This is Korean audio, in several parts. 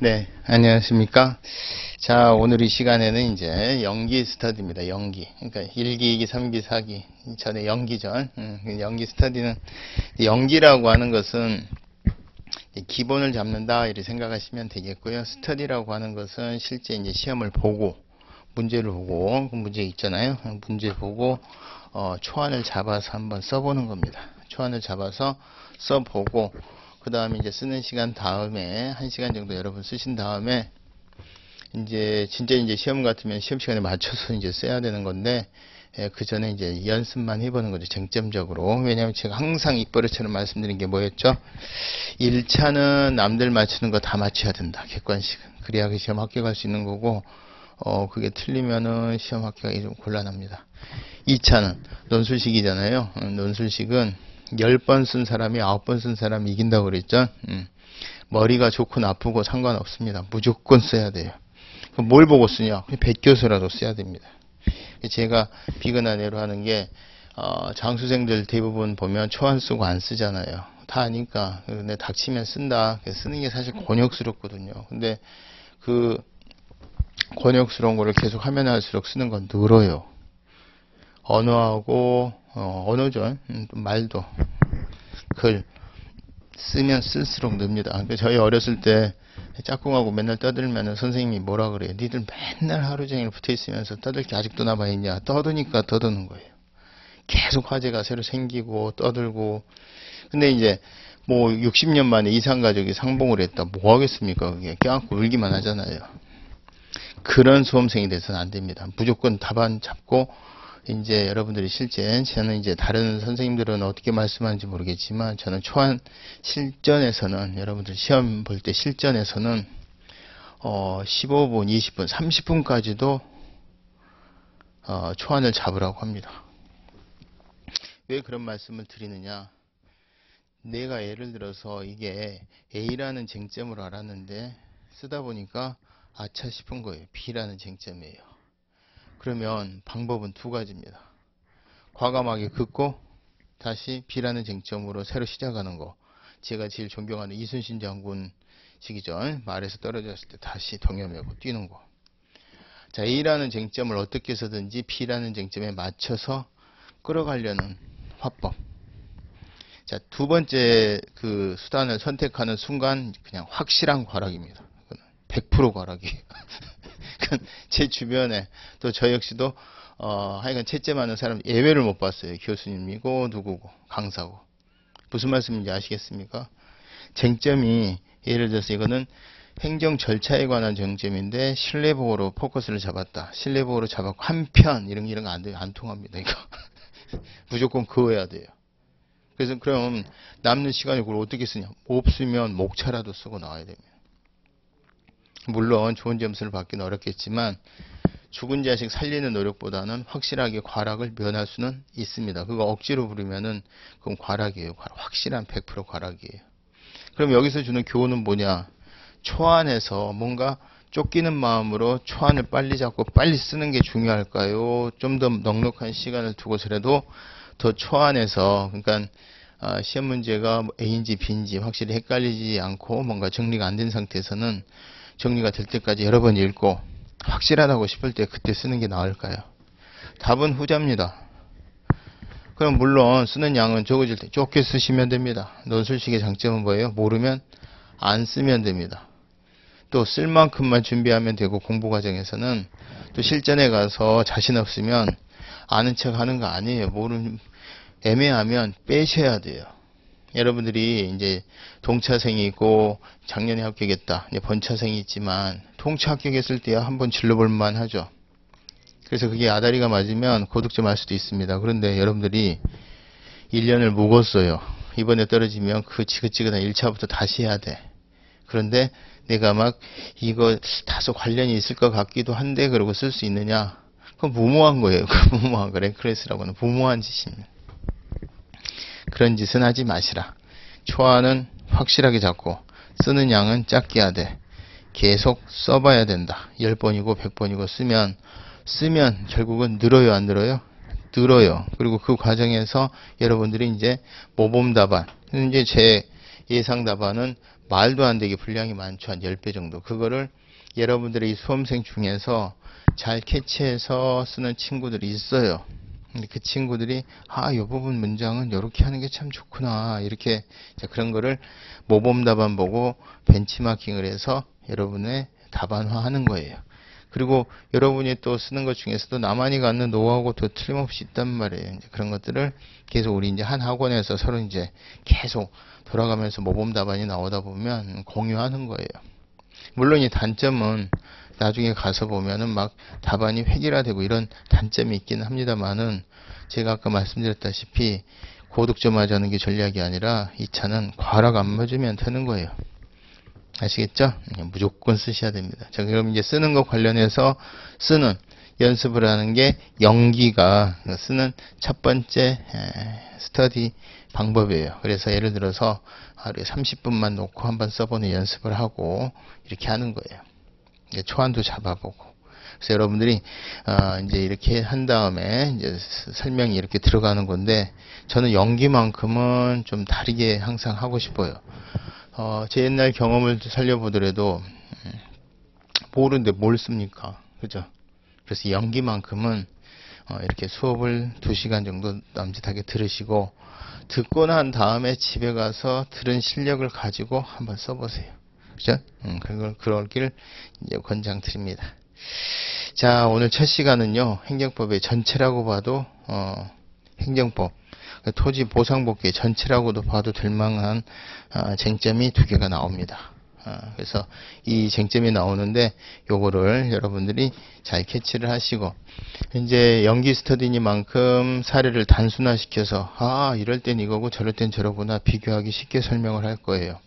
네, 안녕하십니까. 자, 오늘 이 시간에는 이제 연기 스터디입니다. 연기. 그러니까 1기, 2기, 3기, 4기. 전에 연기전. 연기 스터디는, 연기라고 하는 것은 기본을 잡는다, 이렇게 생각하시면 되겠고요. 스터디라고 하는 것은 실제 이제 시험을 보고, 문제를 보고, 그 문제 있잖아요. 문제 보고, 초안을 잡아서 한번 써보는 겁니다. 초안을 잡아서 써보고, 그 다음에 이제 쓰는 시간 다음에 1시간 정도 여러분 쓰신 다음에 이제 진짜 이제 시험 같으면 시험 시간에 맞춰서 이제 써야 되는 건데, 그 전에 이제 연습만 해보는 거죠. 쟁점적으로. 왜냐하면 제가 항상 입버릇처럼 말씀드린 게 뭐였죠? 1차는 남들 맞추는 거 다 맞춰야 된다. 객관식은. 그래야 그 시험 합격할 수 있는 거고, 그게 틀리면은 시험 합격이 좀 곤란합니다. 2차는 논술식이잖아요. 논술식은 10번 쓴 사람이 9번 쓴 사람이 이긴다고 그랬죠. 머리가 좋고 나쁘고 상관없습니다. 무조건 써야 돼요. 그럼 뭘 보고 쓰냐? 백교수라도 써야 됩니다. 제가 비근한 예로 하는 게, 장수생들 대부분 보면 초안 쓰고 안 쓰잖아요. 다 아니까. 근데 닥치면 쓴다. 쓰는 게 사실 곤욕스럽거든요. 근데 그 곤욕스러운 거를 계속 하면 할수록 쓰는 건 늘어요. 언어하고, 언어죠. 말도. 글. 쓰면 쓸수록 늡니다. 그러니까 저희 어렸을 때 짝꿍하고 맨날 떠들면 선생님이 뭐라 그래요? 니들 맨날 하루 종일 붙어 있으면서 떠들 게 아직도 남아있냐? 떠드니까 떠드는 거예요. 계속 화제가 새로 생기고 떠들고. 근데 이제 뭐 60년 만에 이산가족이 상봉을 했다. 뭐 하겠습니까? 그게 껴안고 울기만 하잖아요. 그런 수험생이 돼서는 안 됩니다. 무조건 답안 잡고, 이제 여러분들이 실제, 저는 이제 다른 선생님들은 어떻게 말씀하는지 모르겠지만, 저는 초안 실전에서는, 여러분들 시험 볼 때 실전에서는 15분, 20분, 30분까지도 초안을 잡으라고 합니다. 왜 그런 말씀을 드리느냐? 내가 예를 들어서 이게 A라는 쟁점으로 알았는데 쓰다 보니까 아차 싶은 거예요. B라는 쟁점이에요. 그러면 방법은 두 가지입니다. 과감하게 긋고 다시 B라는 쟁점으로 새로 시작하는 거. 제가 제일 존경하는 이순신 장군식이죠. 말에서 떨어졌을 때 다시 동여매고 뛰는 거. 자, A라는 쟁점을 어떻게 해서든지 B라는 쟁점에 맞춰서 끌어가려는 화법. 자, 두 번째 그 수단을 선택하는 순간 그냥 확실한 과락입니다. 100% 과락이에요. 제 주변에 또 저 역시도 하여간 채점하는 사람 예외를 못 봤어요. 교수님이고 누구고 강사고. 무슨 말씀인지 아시겠습니까? 쟁점이 예를 들어서 이거는 행정 절차에 관한 쟁점인데 신뢰보호로 포커스를 잡았다. 신뢰보호로 잡았고 한편 이런 거 안 돼요. 안 통합니다. 이거 무조건 그어야 돼요. 그래서 그럼 남는 시간에 그걸 어떻게 쓰냐? 없으면 목차라도 쓰고 나와야 됩니다. 물론 좋은 점수를 받기는 어렵겠지만 죽은 자식 살리는 노력보다는 확실하게 과락을 면할 수는 있습니다. 그거 억지로 부르면은 그건 과락이에요. 확실한 100% 과락이에요. 그럼 여기서 주는 교훈은 뭐냐? 초안에서 뭔가 쫓기는 마음으로 초안을 빨리 잡고 빨리 쓰는 게 중요할까요? 좀 더 넉넉한 시간을 두고서라도 더 초안에서, 그러니까 시험 문제가 A인지 B인지 확실히 헷갈리지 않고 뭔가 정리가 안 된 상태에서는 정리가 될 때까지 여러 번 읽고 확실하다고 싶을 때 그때 쓰는 게 나을까요? 답은 후자입니다. 그럼 물론 쓰는 양은 적어질 때 좁게 쓰시면 됩니다. 논술식의 장점은 뭐예요? 모르면 안 쓰면 됩니다. 또 쓸 만큼만 준비하면 되고, 공부 과정에서는 또 실전에 가서 자신 없으면 아는 척 하는 거 아니에요. 애매하면 빼셔야 돼요. 여러분들이 이제 동차생이 있고 작년에 합격했다. 이제 번차생이 있지만 동차 합격했을 때야 한번 질러볼만 하죠. 그래서 그게 아다리가 맞으면 고득점 할 수도 있습니다. 그런데 여러분들이 1년을 묵었어요. 이번에 떨어지면 그 지긋지긋한 1차부터 다시 해야 돼. 그런데 내가 막 이거 다소 관련이 있을 것 같기도 한데 그러고 쓸 수 있느냐? 그건 무모한 거예요. 그 무모한 거. 랭크레스라고 하는 무모한 짓입니다. 그런 짓은 하지 마시라. 초안은 확실하게 잡고 쓰는 양은 작게 하되 계속 써봐야 된다. 10번이고 100번이고 쓰면 결국은 늘어요, 안 늘어요? 늘어요. 그리고 그 과정에서 여러분들이 이제 모범 답안, 이제 제 예상 답안은 말도 안 되게 분량이 많죠. 한 10배 정도. 그거를 여러분들의 이 수험생 중에서 잘 캐치해서 쓰는 친구들이 있어요. 근데 그 친구들이 이 부분 문장은 이렇게 하는 게 참 좋구나. 이렇게 그런 거를 모범 답안 보고 벤치마킹을 해서 여러분의 답안화 하는 거예요. 그리고 여러분이 또 쓰는 것 중에서도 나만이 갖는 노하우가 또 틀림없이 있단 말이에요. 이제 그런 것들을 계속 우리 이제 한 학원에서 서로 이제 계속 돌아가면서 모범 답안이 나오다 보면 공유하는 거예요. 물론 이 단점은 나중에 가서 보면은 막 답안이 획일화되고 이런 단점이 있기는 합니다만은, 제가 아까 말씀드렸다시피 고득점하자는 게 전략이 아니라 이 차는 과락 안 맞으면 되는 거예요. 아시겠죠? 무조건 쓰셔야 됩니다. 자, 그럼 이제 쓰는 것 관련해서 쓰는 연습을 하는 게 연기가 쓰는 첫 번째 스터디 방법이에요. 그래서 예를 들어서 하루에 30분만 놓고 한번 써보는 연습을 하고 이렇게 하는 거예요. 초안도 잡아보고. 그래서 여러분들이 이제 이렇게 한 다음에 이제 설명이 이렇게 들어가는 건데, 저는 연기만큼은 좀 다르게 항상 하고 싶어요. 제 옛날 경험을 살려보더라도 모르는데 뭘 씁니까? 그죠? 그래서 연기만큼은 이렇게 수업을 2시간 정도 남짓하게 들으시고, 듣고 난 다음에 집에 가서 들은 실력을 가지고 한번 써보세요. 그죠? 그러길 이제 권장드립니다. 자, 오늘 첫 시간은요, 행정법의 전체라고 봐도, 행정법, 토지 보상복귀의 전체라고도 봐도 될 만한 쟁점이 2개가 나옵니다. 그래서 이 쟁점이 나오는데 요거를 여러분들이 잘 캐치를 하시고, 이제 연기 스터디니만큼 사례를 단순화시켜서 이럴 땐 이거고 저럴 땐 저러구나 비교하기 쉽게 설명을 할 거예요.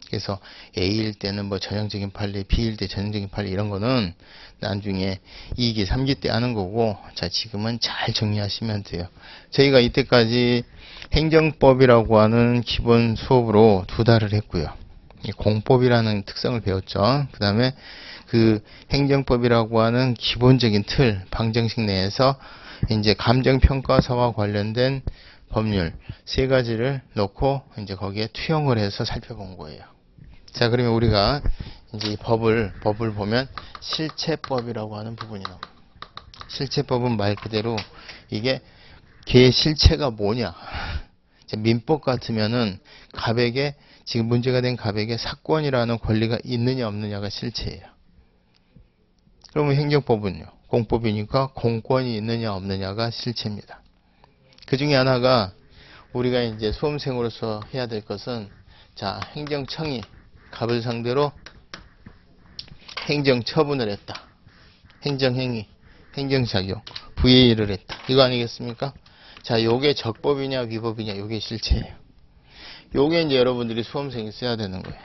그래서 A일 때는 뭐 전형적인 판례, B일 때 전형적인 판례, 이런 거는 나중에 2기, 3기 때 하는 거고, 자, 지금은 잘 정리하시면 돼요. 저희가 이때까지 행정법이라고 하는 기본 수업으로 2달을 했고요. 공법이라는 특성을 배웠죠. 그 다음에 그 행정법이라고 하는 기본적인 틀, 방정식 내에서 이제 감정평가사와 관련된 법률 3가지를 넣고 이제 거기에 투영을 해서 살펴본 거예요. 자, 그러면 우리가 이제 이 법을 보면 실체법이라고 하는 부분이 나옵니다. 실체법은 말 그대로 이게 걔의 실체가 뭐냐. 민법 같으면은 갑에게, 지금 문제가 된 갑에게 사건이라는 권리가 있느냐 없느냐가 실체예요. 그러면 행정법은요, 공법이니까 공권이 있느냐 없느냐가 실체입니다. 그 중에 하나가 우리가 이제 수험생으로서 해야 될 것은, 자, 행정청이 갑을 상대로 행정처분을 했다. 행정행위, 행정작용, VA를 했다. 이거 아니겠습니까? 자, 요게 적법이냐 위법이냐, 요게 실체예요. 요게 이제 여러분들이 수험생이 써야 되는 거예요.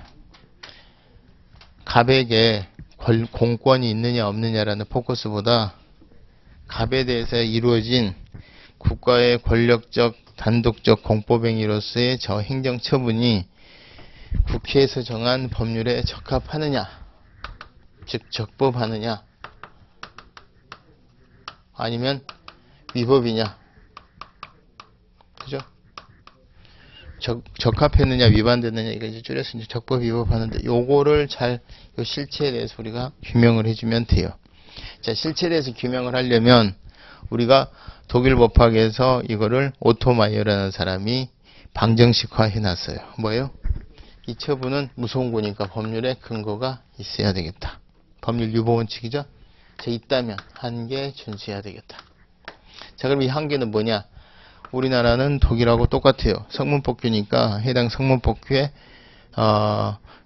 갑에게 공권이 있느냐 없느냐라는 포커스보다 갑에 대해서 이루어진 국가의 권력적 단독적 공법행위로서의 저 행정처분이 국회에서 정한 법률에 적합하느냐, 즉 적법하느냐, 아니면 위법이냐, 그죠? 적합했느냐 위반됐느냐, 이거 이제 줄여서 이제 적법 위법하는데, 요거를 잘, 요 실체에 대해서 우리가 규명을 해주면 돼요. 자, 실체에 대해서 규명을 하려면 우리가 독일 법학에서 이거를 오토마이어라는 사람이 방정식화 해놨어요. 뭐예요? 이 처분은 무서운 거니까 법률에 근거가 있어야 되겠다. 법률 유보원칙이죠? 자, 있다면 한계 준수해야 되겠다. 자, 그럼 이 한계는 뭐냐? 우리나라는 독일하고 똑같아요. 성문법규니까 해당 성문법규에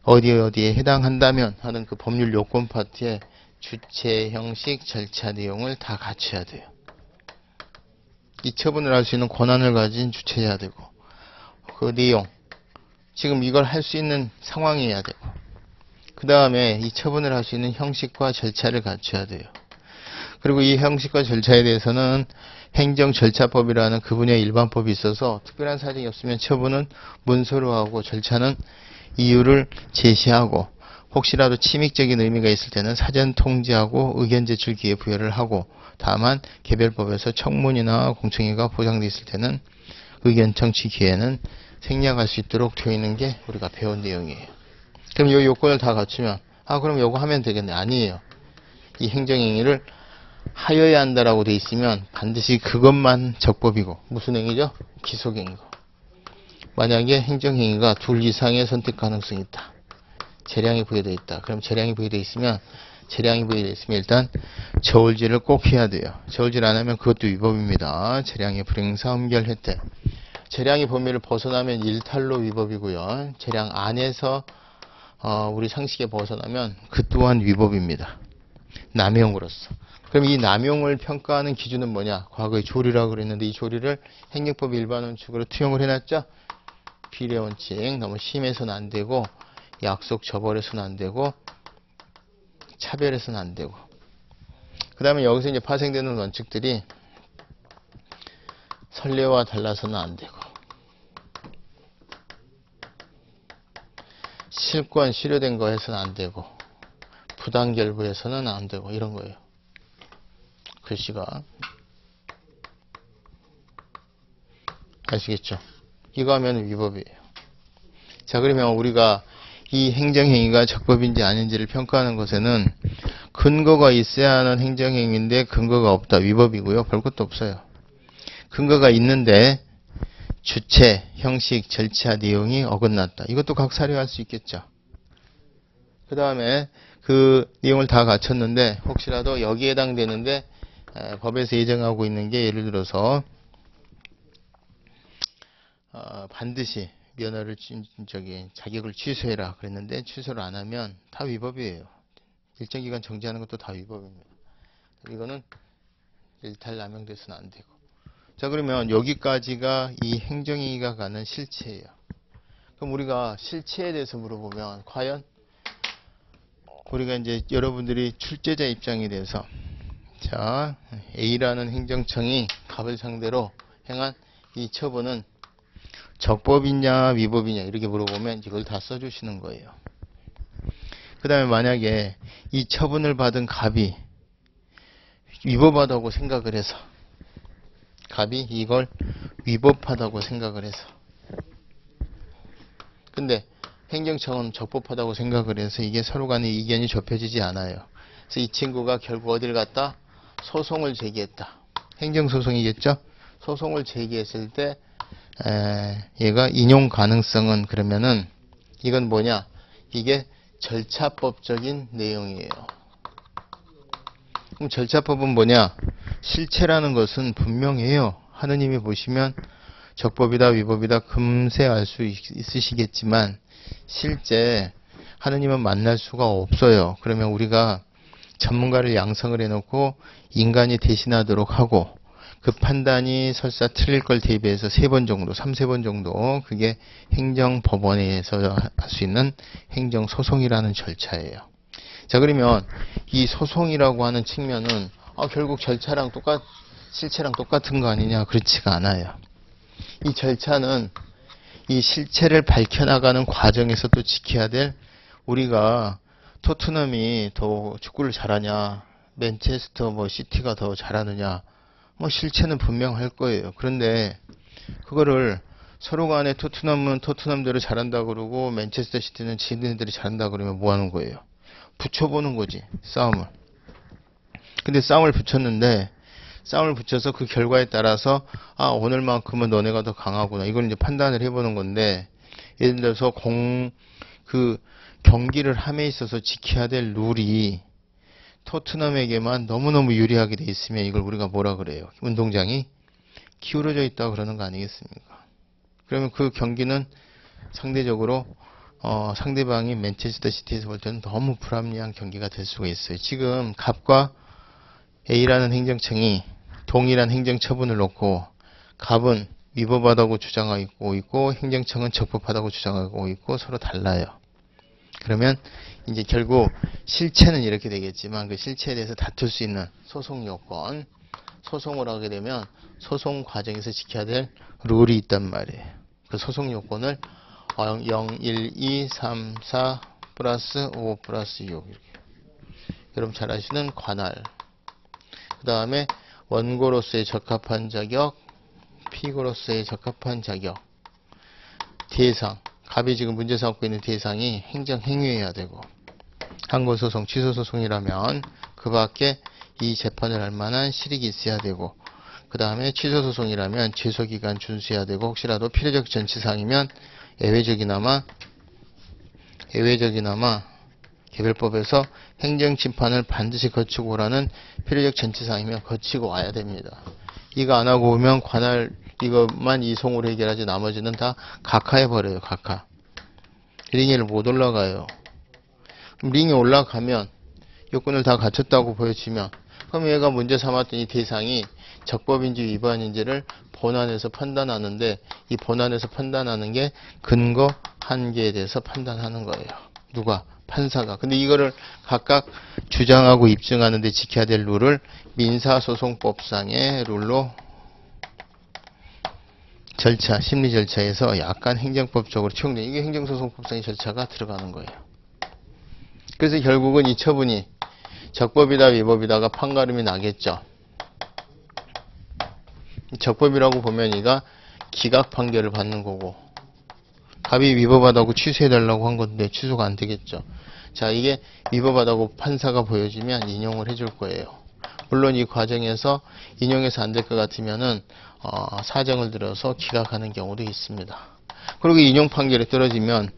어디에 해당한다면 하는 그 법률 요건 파트에 주체, 형식, 절차 내용을 다 갖춰야 돼요. 이 처분을 할 수 있는 권한을 가진 주체여야 되고, 그 내용, 지금 이걸 할 수 있는 상황이어야 되고, 그 다음에 이 처분을 할 수 있는 형식과 절차를 갖춰야 돼요. 그리고 이 형식과 절차에 대해서는 행정절차법이라는 그 분야의 일반법이 있어서 특별한 사정이 없으면 처분은 문서로 하고, 절차는 이유를 제시하고, 혹시라도 침익적인 의미가 있을 때는 사전 통지하고 의견 제출 기회 부여를 하고, 다만 개별법에서 청문이나 공청회가 보장되어 있을 때는 의견 청취 기회는 생략할 수 있도록 되어 있는 게 우리가 배운 내용이에요. 그럼 이 요건을 다 갖추면 그럼 요거 하면 되겠네. 아니에요. 이 행정행위를 하여야 한다라고 돼 있으면 반드시 그것만 적법이고, 무슨 행위죠? 기속행위고. 만약에 행정행위가 둘 이상의 선택 가능성이 있다. 재량이 부여되어 있다. 그럼 재량이 부여되어 있으면 일단 저울질을 꼭 해야 돼요. 저울질 안 하면 그것도 위법입니다. 재량의 불행사 음결 혜택. 재량의 범위를 벗어나면 일탈로 위법이고요. 재량 안에서 우리 상식에 벗어나면 그 또한 위법입니다. 남용으로서. 그럼 이 남용을 평가하는 기준은 뭐냐? 과거에 조리라고 그랬는데 이 조리를 행정법 일반 원칙으로 투영을 해놨죠? 비례 원칙, 너무 심해서는 안 되고, 약속 저벌해서는 안 되고, 차별해서는 안 되고. 그 다음에 여기서 이제 파생되는 원칙들이 선례와 달라서는 안 되고, 실권 실효된 거 해서는 안 되고, 부당결부해서는 안 되고, 이런 거예요. 글씨가. 아시겠죠? 이거 하면 위법이에요. 자, 그러면 우리가 이 행정행위가 적법인지 아닌지를 평가하는 것에는 근거가 있어야 하는 행정행위인데 근거가 없다. 위법이고요. 별 것도 없어요. 근거가 있는데 주체, 형식, 절차, 내용이 어긋났다. 이것도 각 사례할 수 있겠죠. 그 다음에 그 내용을 다 갖췄는데 혹시라도 여기에 해당되는데 법에서 예정하고 있는 게 예를 들어서 반드시 면허를 자격을 취소해라 그랬는데 취소를 안 하면 다 위법이에요. 일정 기간 정지하는 것도 다 위법입니다. 이거는 일탈 남용돼서는 안 되고. 자, 그러면 여기까지가 이 행정행위가 가는 실체예요. 그럼 우리가 실체에 대해서 물어보면 과연 우리가 이제 여러분들이 출제자 입장에 대해서 자, A라는 행정청이 갑을 상대로 행한 이 처분은 적법이냐 위법이냐 이렇게 물어보면 이걸 다 써주시는 거예요. 그 다음에 만약에 이 처분을 받은 갑이 위법하다고 생각을 해서 갑이 이걸 위법하다고 생각을 해서 근데 행정청은 적법하다고 생각을 해서 이게 서로 간에 이견이 좁혀지지 않아요. 그래서 이 친구가 결국 어디를 갔다? 소송을 제기했다. 행정소송이겠죠? 소송을 제기했을 때 얘가 인용 가능성은 그러면은 이건 뭐냐? 이게 절차법적인 내용이에요. 그럼 절차법은 뭐냐? 실체라는 것은 분명해요. 하느님이 보시면 적법이다 위법이다 금세 알 수 있으시겠지만 실제 하느님은 만날 수가 없어요. 그러면 우리가 전문가를 양성을 해놓고 인간이 대신하도록 하고 그 판단이 설사 틀릴 걸 대비해서 3번 정도, 3-4번 정도 그게 행정법원에서 할 수 있는 행정소송이라는 절차예요. 자, 그러면 이 소송이라고 하는 측면은 결국 절차랑 실체랑 똑같은 거 아니냐? 그렇지가 않아요. 이 절차는 이 실체를 밝혀나가는 과정에서 또 지켜야 될 우리가 토트넘이 더 축구를 잘하냐 맨체스터 시티가 더 잘하느냐 실체는 분명할 거예요. 그런데 그거를 서로 간에 토트넘은 토트넘대로 잘한다 그러고 맨체스터 시티는 지네들이 잘한다 그러면 뭐 하는 거예요? 붙여보는 거지, 싸움을. 근데 싸움을 붙여서 그 결과에 따라서 오늘만큼은 너네가 더 강하구나 이걸 이제 판단을 해보는 건데, 예를 들어서 경기를 함에 있어서 지켜야 될 룰이 토트넘에게만 너무너무 유리하게 돼 있으면 이걸 우리가 뭐라 그래요? 운동장이 기울어져 있다 그러는 거 아니겠습니까? 그러면 그 경기는 상대적으로 상대방이 맨체스터 시티에서 볼 때는 너무 불합리한 경기가 될 수가 있어요. 지금 갑과 A라는 행정청이 동일한 행정처분을 놓고 갑은 위법하다고 주장하고 있고 행정청은 적법하다고 주장하고 있고 서로 달라요. 그러면 이제 결국 실체는 이렇게 되겠지만 그 실체에 대해서 다툴 수 있는 소송 요건, 소송을 하게 되면 소송 과정에서 지켜야 될 룰이 있단 말이에요. 그 소송 요건을 0, 1, 2, 3, 4 플러스 5 플러스 6 이렇게 여러분 잘 아시는 관할, 그 다음에 원고로서의 적합한 자격, 피고로서의 적합한 자격, 대상, 갑이 지금 문제 삼고 있는 대상이 행정행위여야 되고, 항고소송, 취소소송이라면 그 밖에 이 재판을 할 만한 실익이 있어야 되고, 그 다음에 취소소송이라면 제소기간 준수해야 되고, 혹시라도 필요적 전치사항이면 예외적이나마 개별법에서 행정심판을 반드시 거치고 오라는 필요적 전치사항이면 거치고 와야 됩니다. 이거 안 하고 오면 관할 이것만 이송으로 해결하지 나머지는 다 각하해버려요. 각하. 링에를 못 올라가요. 그럼 링에 올라가면 요건을 다 갖췄다고 보여지면, 그럼 얘가 문제 삼았던 이 대상이 적법인지 위반인지를 본안에서 판단하는데, 이 본안에서 판단하는 게 근거 한계에 대해서 판단하는 거예요. 누가? 판사가. 근데 이거를 각각 주장하고 입증하는데 지켜야 될 룰을 민사소송법상의 룰로 절차, 심리 절차에서 약간 행정법적으로 채용된, 이게 행정소송법상의 절차가 들어가는 거예요. 그래서 결국은 이 처분이 적법이다 위법이다가 판가름이 나겠죠. 적법이라고 보면 이가 기각 판결을 받는 거고, 갑이 위법하다고 취소해달라고 한 건데 취소가 안 되겠죠. 자, 이게 위법하다고 판사가 보여지면 인용을 해줄 거예요. 물론 이 과정에서 인용해서 안 될 것 같으면은 사정을 들어서 기각하는 경우도 있습니다. 그리고 인용 판결이 떨어지면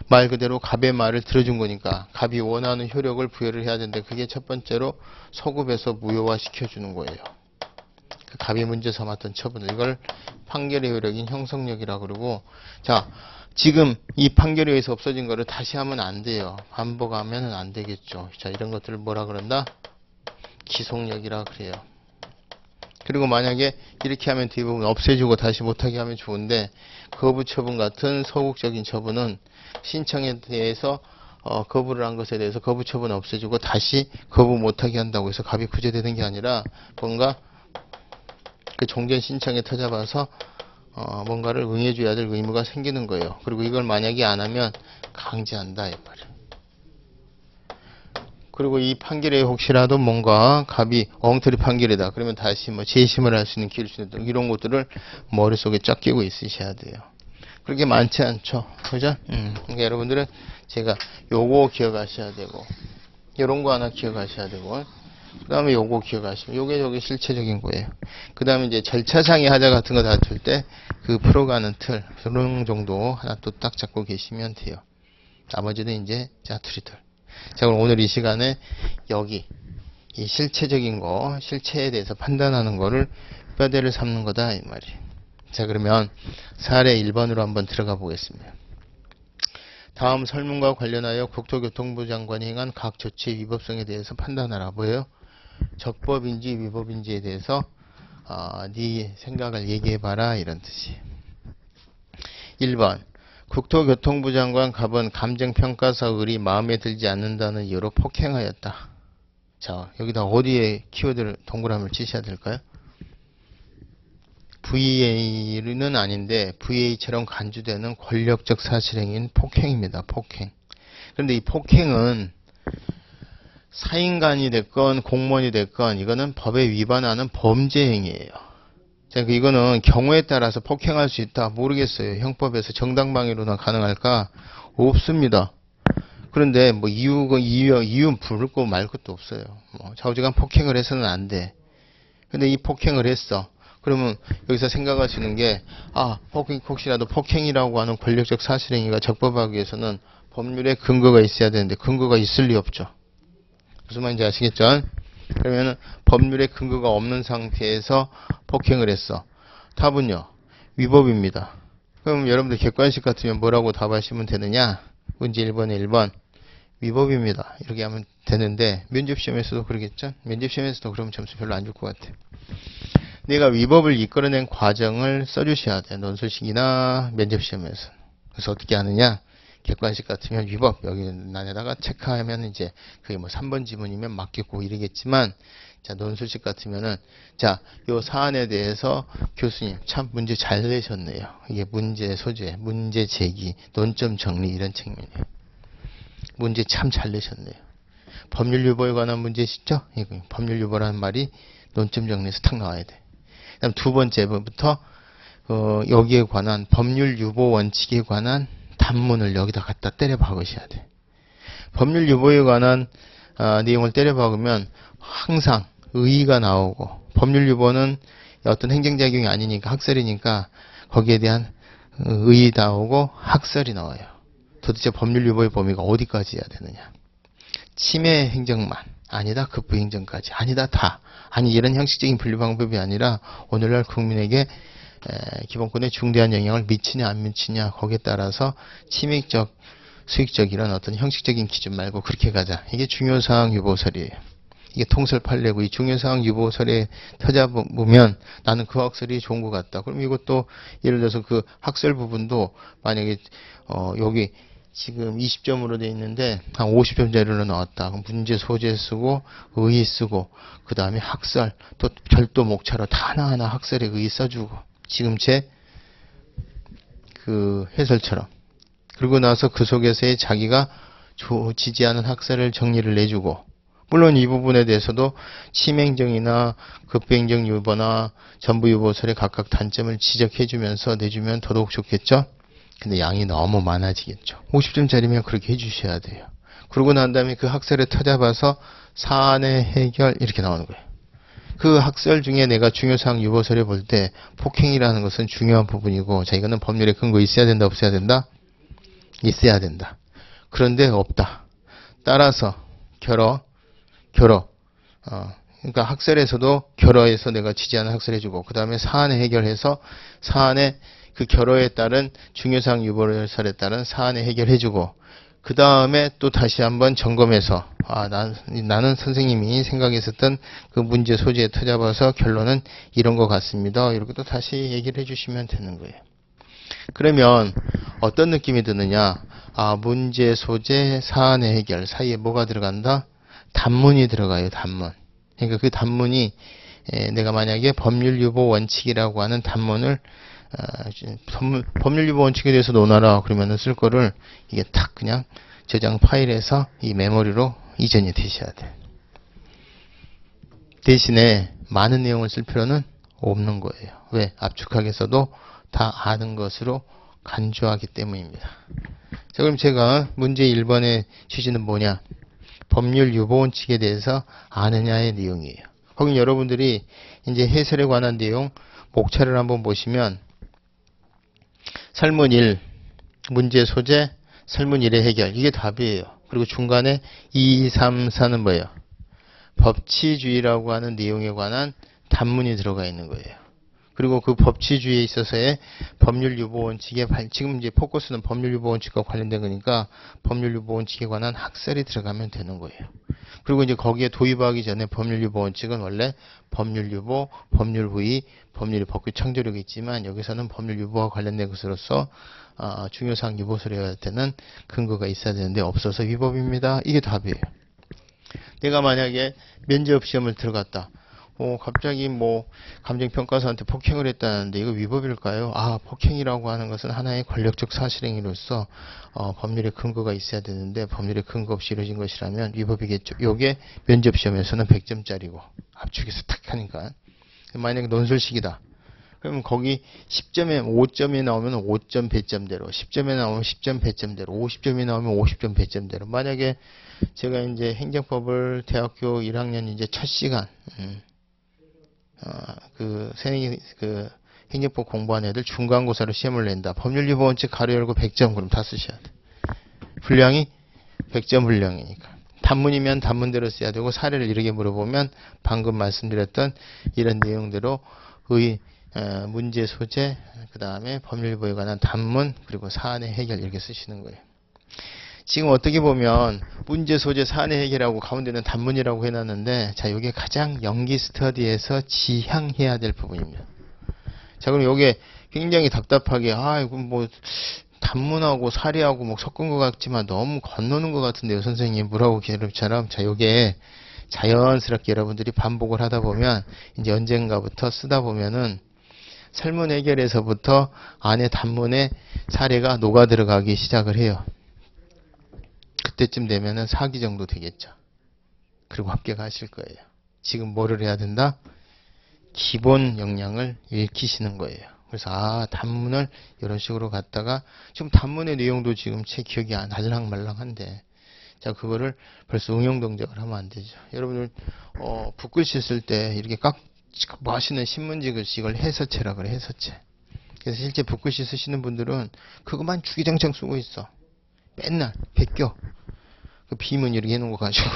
말 그대로 갑의 말을 들어준 거니까 갑이 원하는 효력을 부여를 해야 되는데, 그게 첫 번째로 소급해서 무효화 시켜주는 거예요. 갑이 문제 삼았던 처분을, 이걸 판결의 효력인 형성력이라고 그러고, 자, 지금 이 판결에 의해서 없어진 거를 다시 하면 안 돼요. 반복하면 안 되겠죠. 자, 이런 것들을 뭐라 그런다? 기속력이라 그래요. 그리고 만약에 이렇게 하면 대부분 없애주고 다시 못하게 하면 좋은데, 거부 처분 같은 소극적인 처분은 신청에 대해서 거부를 한 것에 대해서 거부 처분 없애주고 다시 거부 못하게 한다고 해서 갑이 구제되는 게 아니라, 뭔가 그 종전 신청에 터잡아서 뭔가를 응해줘야 될 의무가 생기는 거예요. 그리고 이걸 만약에 안 하면 강제한다 이 말이에요. 그리고 이 판결에 혹시라도 뭔가 갑이 엉터리 판결이다 그러면 다시 뭐 재심을 할 수 있는 기회를 주는 등 이런 것들을 머릿속에 쫙 끼고 있으셔야 돼요. 그렇게 많지 않죠. 그죠? 그러니까 여러분들은 제가 요거 기억하셔야 되고, 요런 거 하나 기억하셔야 되고, 그 다음에 요거 기억하시면 요게 실체적인 거예요. 그 다음에 이제 절차상의 하자 같은 거 다툴 때 그 풀어가는 틀, 이런 정도 하나 또 딱 잡고 계시면 돼요. 나머지는 이제 짜투리들. 자, 그럼 오늘 이 시간에 여기 이 실체적인 거, 실체에 대해서 판단하는 거를 뼈대를 삼는 거다 이 말이에요. 자, 그러면 사례 1번으로 한번 들어가 보겠습니다. 다음 설문과 관련하여 국토교통부 장관이 행한 각 조치의 위법성에 대해서 판단하라. 뭐예요? 적법인지 위법인지에 대해서 네 생각을 얘기해봐라 이런 뜻이에요. 1번 국토교통부 장관 갑은 감정평가서 을이 마음에 들지 않는다는 이유로 폭행하였다. 자, 여기다 어디에 키워드를 동그라미를 치셔야 될까요? VA는 아닌데 VA처럼 간주되는 권력적 사실행위는 폭행입니다. 폭행. 그런데 이 폭행은 사인간이 됐건 공무원이 됐건 이거는 법에 위반하는 범죄 행위예요. 자, 이거는 경우에 따라서 폭행할 수 있다. 모르겠어요. 형법에서 정당방위로나 가능할까? 없습니다. 그런데 뭐 이유는 부를 거 말 것도 없어요. 뭐 좌우지간 폭행을 해서는 안 돼. 근데 이 폭행을 했어. 그러면 여기서 생각하시는 게, 혹시라도 폭행이라고 하는 권력적 사실행위가 적법하기 위해서는 법률에 근거가 있어야 되는데 근거가 있을 리 없죠. 무슨 말인지 아시겠죠? 그러면은 법률에 근거가 없는 상태에서 폭행을 했어. 답은요, 위법입니다. 그럼 여러분들 객관식 같으면 뭐라고 답하시면 되느냐? 문제 1번에 1번 위법입니다. 이렇게 하면 되는데, 면접시험에서도 그러겠죠? 면접시험에서도 그러면 점수 별로 안 줄 것 같아요. 내가 위법을 이끌어낸 과정을 써주셔야 돼. 논술식이나 면접시험에서. 그래서 어떻게 하느냐? 객관식 같으면 위법 여기 난에다가 체크하면 이제 그게 뭐 3번 지문이면 맞겠고 이러겠지만, 자, 논술식 같으면은, 자, 요 사안에 대해서 교수님 참 문제 잘 내셨네요. 이게 문제 소재, 문제 제기, 논점 정리 이런 측면이에요. 문제 참 잘 내셨네요. 법률 유보에 관한 문제시죠? 이거 법률 유보라는 말이 논점 정리에서 탁 나와야 돼. 그다음 두 번째부터 여기에 관한 법률 유보 원칙에 관한 단문을 여기다 갖다 때려 박으셔야 돼. 법률 유보에 관한 내용을 때려 박으면 항상 의의가 나오고, 법률 유보는 어떤 행정작용이 아니니까 학설이니까 거기에 대한 의의 나오고 학설이 나와요. 도대체 법률 유보의 범위가 어디까지 해야 되느냐. 침해 행정만 아니다, 급부 행정까지 아니다, 다 아니, 이런 형식적인 분류 방법이 아니라 오늘날 국민에게 기본권에 중대한 영향을 미치냐 안 미치냐, 거기에 따라서 침해적, 수익적 이런 어떤 형식적인 기준 말고 그렇게 가자. 이게 중요사항 유보설이에요. 이게 통설 판례고, 이 중요사항 유보설에 터잡으면 나는 그 학설이 좋은 것 같다. 그럼 이것도 예를 들어서 그 학설 부분도 만약에 여기 지금 20점으로 돼 있는데 한 50점짜리로 나왔다. 그럼 문제 소재 쓰고 의의 쓰고 그 다음에 학설 또 별도 목차로 다 하나하나 학설에 의의 써주고, 지금 제 그 해설처럼. 그러고 나서 그 속에서의 자기가 지지하는 학설을 정리를 내주고, 물론 이 부분에 대해서도 침행정이나 급부행정 유보나 전부 유보설의 각각 단점을 지적해주면서 내주면 더더욱 좋겠죠. 근데 양이 너무 많아지겠죠. 50점짜리면 그렇게 해주셔야 돼요. 그러고 난 다음에 그 학설을 터잡아서 사안의 해결 이렇게 나오는 거예요. 그 학설 중에 내가 중요사항 유보설에 볼 때 폭행이라는 것은 중요한 부분이고, 자, 이거는 법률에 근거 있어야 된다, 없어야 된다? 있어야 된다. 그런데 없다. 따라서 그러니까 학설에서도 결어해서 내가 지지하는 학설해주고, 그 다음에 사안에 해결해서 사안에 그 결어에 따른 중요사항 유보설에 따른 사안에 해결해주고, 그 다음에 또 다시 한번 점검해서 나는 선생님이 생각했었던 그 문제 소재에 터잡아서 결론은 이런 것 같습니다. 이렇게 또 다시 얘기를 해주시면 되는 거예요. 그러면 어떤 느낌이 드느냐? 문제 소재 사안의 해결 사이에 뭐가 들어간다? 단문이 들어가요. 단문. 그러니까 그 단문이 내가 만약에 법률유보 원칙이라고 하는 단문을 법률유보 원칙에 대해서 논하라 그러면은 쓸 거를 이게 탁 그냥 저장 파일에서 이 메모리로 이전이 되셔야 돼. 대신에 많은 내용을 쓸 필요는 없는 거예요. 왜? 압축하게 써도 다 아는 것으로 간주하기 때문입니다. 자, 그럼 제가 문제 1번의 취지는 뭐냐? 법률 유보 원칙에 대해서 아느냐의 내용이에요. 거긴 여러분들이 이제 해설에 관한 내용 목차를 한번 보시면 설문 1, 문제 소재, 설문 1의 해결, 이게 답이에요. 그리고 중간에 2, 3, 4는 뭐예요? 법치주의라고 하는 내용에 관한 단문이 들어가 있는 거예요. 그리고 그 법치주의에 있어서의 법률 유보 원칙에 지금 이제 포커스는 법률 유보 원칙과 관련된 거니까 법률 유보 원칙에 관한 학설이 들어가면 되는 거예요. 그리고 이제 거기에 도입하기 전에 법률 유보 원칙은 원래 법률 유보, 법률 후의, 법률의 법규 창조력이 있지만 여기서는 법률 유보와 관련된 것으로서 중요사항 유보설에 할 때는 근거가 있어야 되는데 없어서 위법입니다. 이게 답이에요. 내가 만약에 면접 시험을 들어갔다. 갑자기 감정평가사한테 폭행을 했다는데 이거 위법일까요? 폭행이라고 하는 것은 하나의 권력적 사실행위로서 법률의 근거가 있어야 되는데 법률의 근거 없이 이루어진 것이라면 위법이겠죠. 요게 면접시험에서는 100점짜리고 압축해서 탁 하니까. 만약에 논술식이다. 그러면 거기 10점에 5점이 나오면 5점 배점대로, 10점에 나오면 10점 배점대로, 50점이 나오면 50점 배점대로. 만약에 제가 이제 행정법을 대학교 1학년 이제 첫 시간 행정법 공부하는 애들 중간고사로 시험을 낸다. 법률 유보 원칙 가로 열고 100점 그럼 다 쓰셔야 돼. 분량이 100점 분량이니까. 단문이면 단문대로 써야 되고, 사례를 이렇게 물어보면 방금 말씀드렸던 이런 내용대로 문제 소재, 그 다음에 법률 유보에 관한 단문, 그리고 사안의 해결 이렇게 쓰시는 거예요. 지금 어떻게 보면 문제 소재 사안의 해결하고 가운데는 단문이라고 해놨는데, 자, 이게 가장 연기 스터디에서 지향해야 될 부분입니다. 자, 그럼 이게 굉장히 답답하게 이거 단문하고 사례하고 섞은 것 같지만 너무 건너는 것 같은데요, 선생님. 물하고 계급처럼. 자, 요게 자연스럽게 여러분들이 반복을 하다 보면 이제 언젠가부터 쓰다 보면은 설문 해결에서부터 안에 단문에 사례가 녹아 들어가기 시작을 해요. 그때쯤 되면은 4기 정도 되겠죠. 그리고 합격하실 거예요. 지금 뭐를 해야 된다? 기본 역량을 익히시는 거예요. 그래서 단문을 이런 식으로 갖다가 지금 단문의 내용도 지금 제 기억이 날랑말랑한데 자 그거를 벌써 응용 동작을 하면 안 되죠. 여러분들 붓글씨 쓸 때 이렇게 뭐 하시는 신문지 글씨 이걸 해서체라 그래. 해서체. 그래서 실제 붓글씨 쓰시는 분들은 그것만 주기장창 쓰고 있어. 맨날 베껴. 그 비문 이렇게 해놓은 거 가지고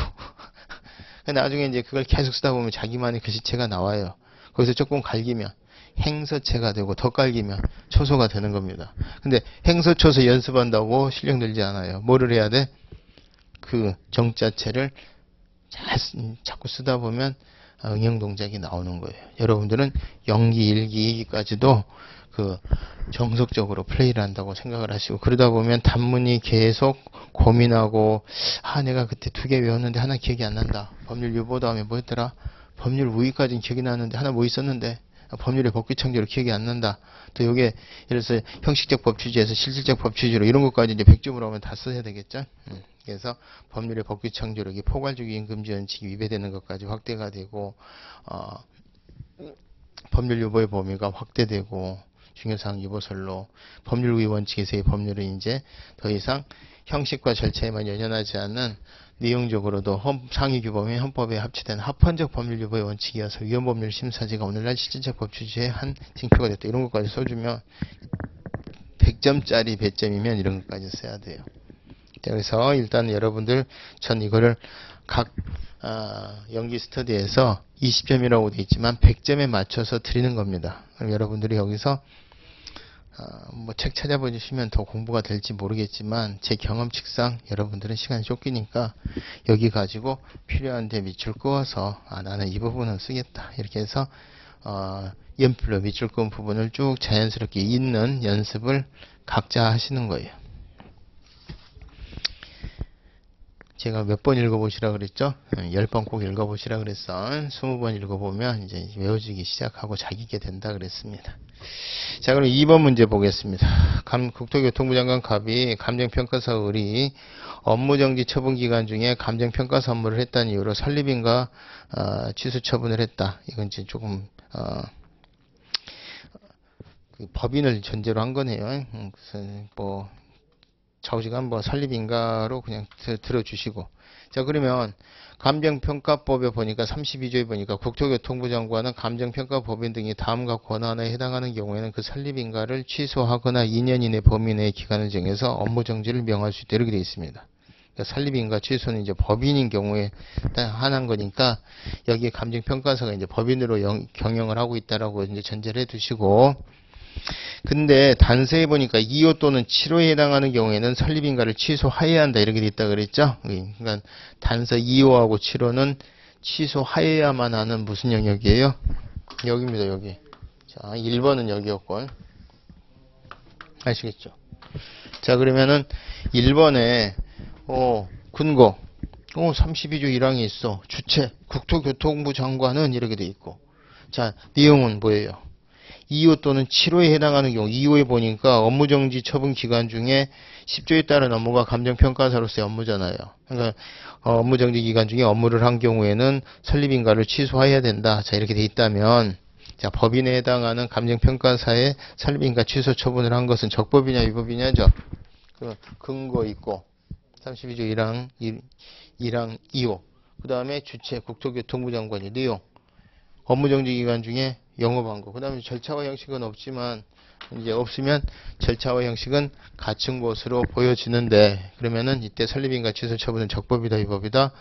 나중에 이제 그걸 계속 쓰다 보면 자기만의 글씨체가 나와요. 거기서 조금 갈기면 행서체가 되고 더 갈기면 초소가 되는 겁니다. 근데 행서초소 연습한다고 실력 늘지 않아요. 뭐를 해야 돼? 그 정자체를 자꾸 쓰다 보면 응용 동작이 나오는 거예요. 여러분들은 연기, 1기, 2기까지도 그 정석적으로 플레이를 한다고 생각을 하시고 그러다 보면 단문이 계속 고민하고 내가 그때 2개 외웠는데 하나 기억이 안 난다. 법률 유보 다음에 뭐였더라? 법률 우위까지는 기억이 나는데 하나 뭐 있었는데 법률의 법규창조로 기억이 안 난다. 또 요게 예를 들어서 형식적 법취지에서 실질적 법취지로 이런 것까지 이제 100점으로 하면 다 써야 되겠죠. 그래서 법률의 법규창조력이 포괄적 이행금지 원칙이 위배되는 것까지 확대가 되고 법률 유보의 범위가 확대되고 중요사항 유보설로 법률 우위 원칙에서의 법률은 이제 더 이상 형식과 절차에만 연연하지 않는 내용적으로도 상위규범이 헌법에 합치된 합헌적 법률 유보의 원칙이어서 위헌법률 심사지가 오늘날 실질적 법취지의 한 징표가 됐다. 이런 것까지 써주면 100점짜리 배점이면 이런 것까지 써야 돼요. 자, 그래서 일단 여러분들 전 이거를 각 연기 스터디에서 20점이라고 되어 있지만 100점에 맞춰서 드리는 겁니다. 그럼 여러분들이 여기서 뭐 책 찾아보시면 더 공부가 될지 모르겠지만 제 경험칙상 여러분들은 시간이 쫓기니까 여기 가지고 필요한데 밑줄 그어서 나는 이 부분은 쓰겠다 이렇게 해서 연필로 밑줄 그은 부분을 쭉 자연스럽게 읽는 연습을 각자 하시는 거예요. 제가 몇 번 읽어보시라 그랬죠? 10번 꼭 읽어보시라 그랬어. 20번 읽어보면 이제 외워지기 시작하고 자기게 된다 그랬습니다. 자, 그럼 2번 문제 보겠습니다. 국토교통부 장관 갑이 감정평가사 을이 업무정지 처분 기간 중에 감정평가사 업무를 했다는 이유로 설립인가 취소 처분을 했다. 이건 이제 조금 그 법인을 전제로 한 거네요. 그래서 뭐 좌우지간 뭐 설립인가로 그냥 들어주시고. 자, 그러면 감정평가법에 보니까 32조에 보니까 국토교통부 장관은 감정평가법인 등이 다음과 권한에 해당하는 경우에는 그 설립인가를 취소하거나 2년 이내 범위 내의 기간을 정해서 업무정지를 명할 수 있다. 이렇게 되어 있습니다. 그러니까 설립인가 취소는 이제 법인인 경우에 한한 거니까 여기에 감정평가사가 이제 법인으로 경영을 하고 있다라고 이제 전제를 해 두시고. 근데 단서에 보니까 2호 또는 7호에 해당하는 경우에는 설립인가를 취소하여야 한다 이렇게 돼 있다 그랬죠. 그러니까 단서 2호하고 7호는 취소하여야만 하는 무슨 영역이에요? 여기입니다. 여기. 자, 1번은 여기였고 아시겠죠? 자, 그러면은 1번에 근거 32조 1항이 있어. 주체 국토교통부 장관은 이렇게 돼 있고. 자, 내용은 뭐예요? 2호 또는 7호에 해당하는 경우 2호에 보니까 업무정지 처분 기간 중에 10조에 따른 업무가 감정평가사로서의 업무잖아요. 그러니까 업무정지 기간 중에 업무를 한 경우에는 설립인가를 취소해야 된다. 자, 이렇게 돼 있다면 자, 법인에 해당하는 감정평가사의 설립인가 취소 처분을 한 것은 적법이냐 위법이냐죠. 그 근거 있고 32조 1항 2호 그 다음에 주체 국토교통부 장관이 내용 업무정지 기간 중에 영업한 거. 그 다음에 절차와 형식은 없지만 이제 없으면 절차와 형식은 갖춘 것으로 보여지는데 그러면은 이때 설립인가 취소 처분은 적법이다 위법이다?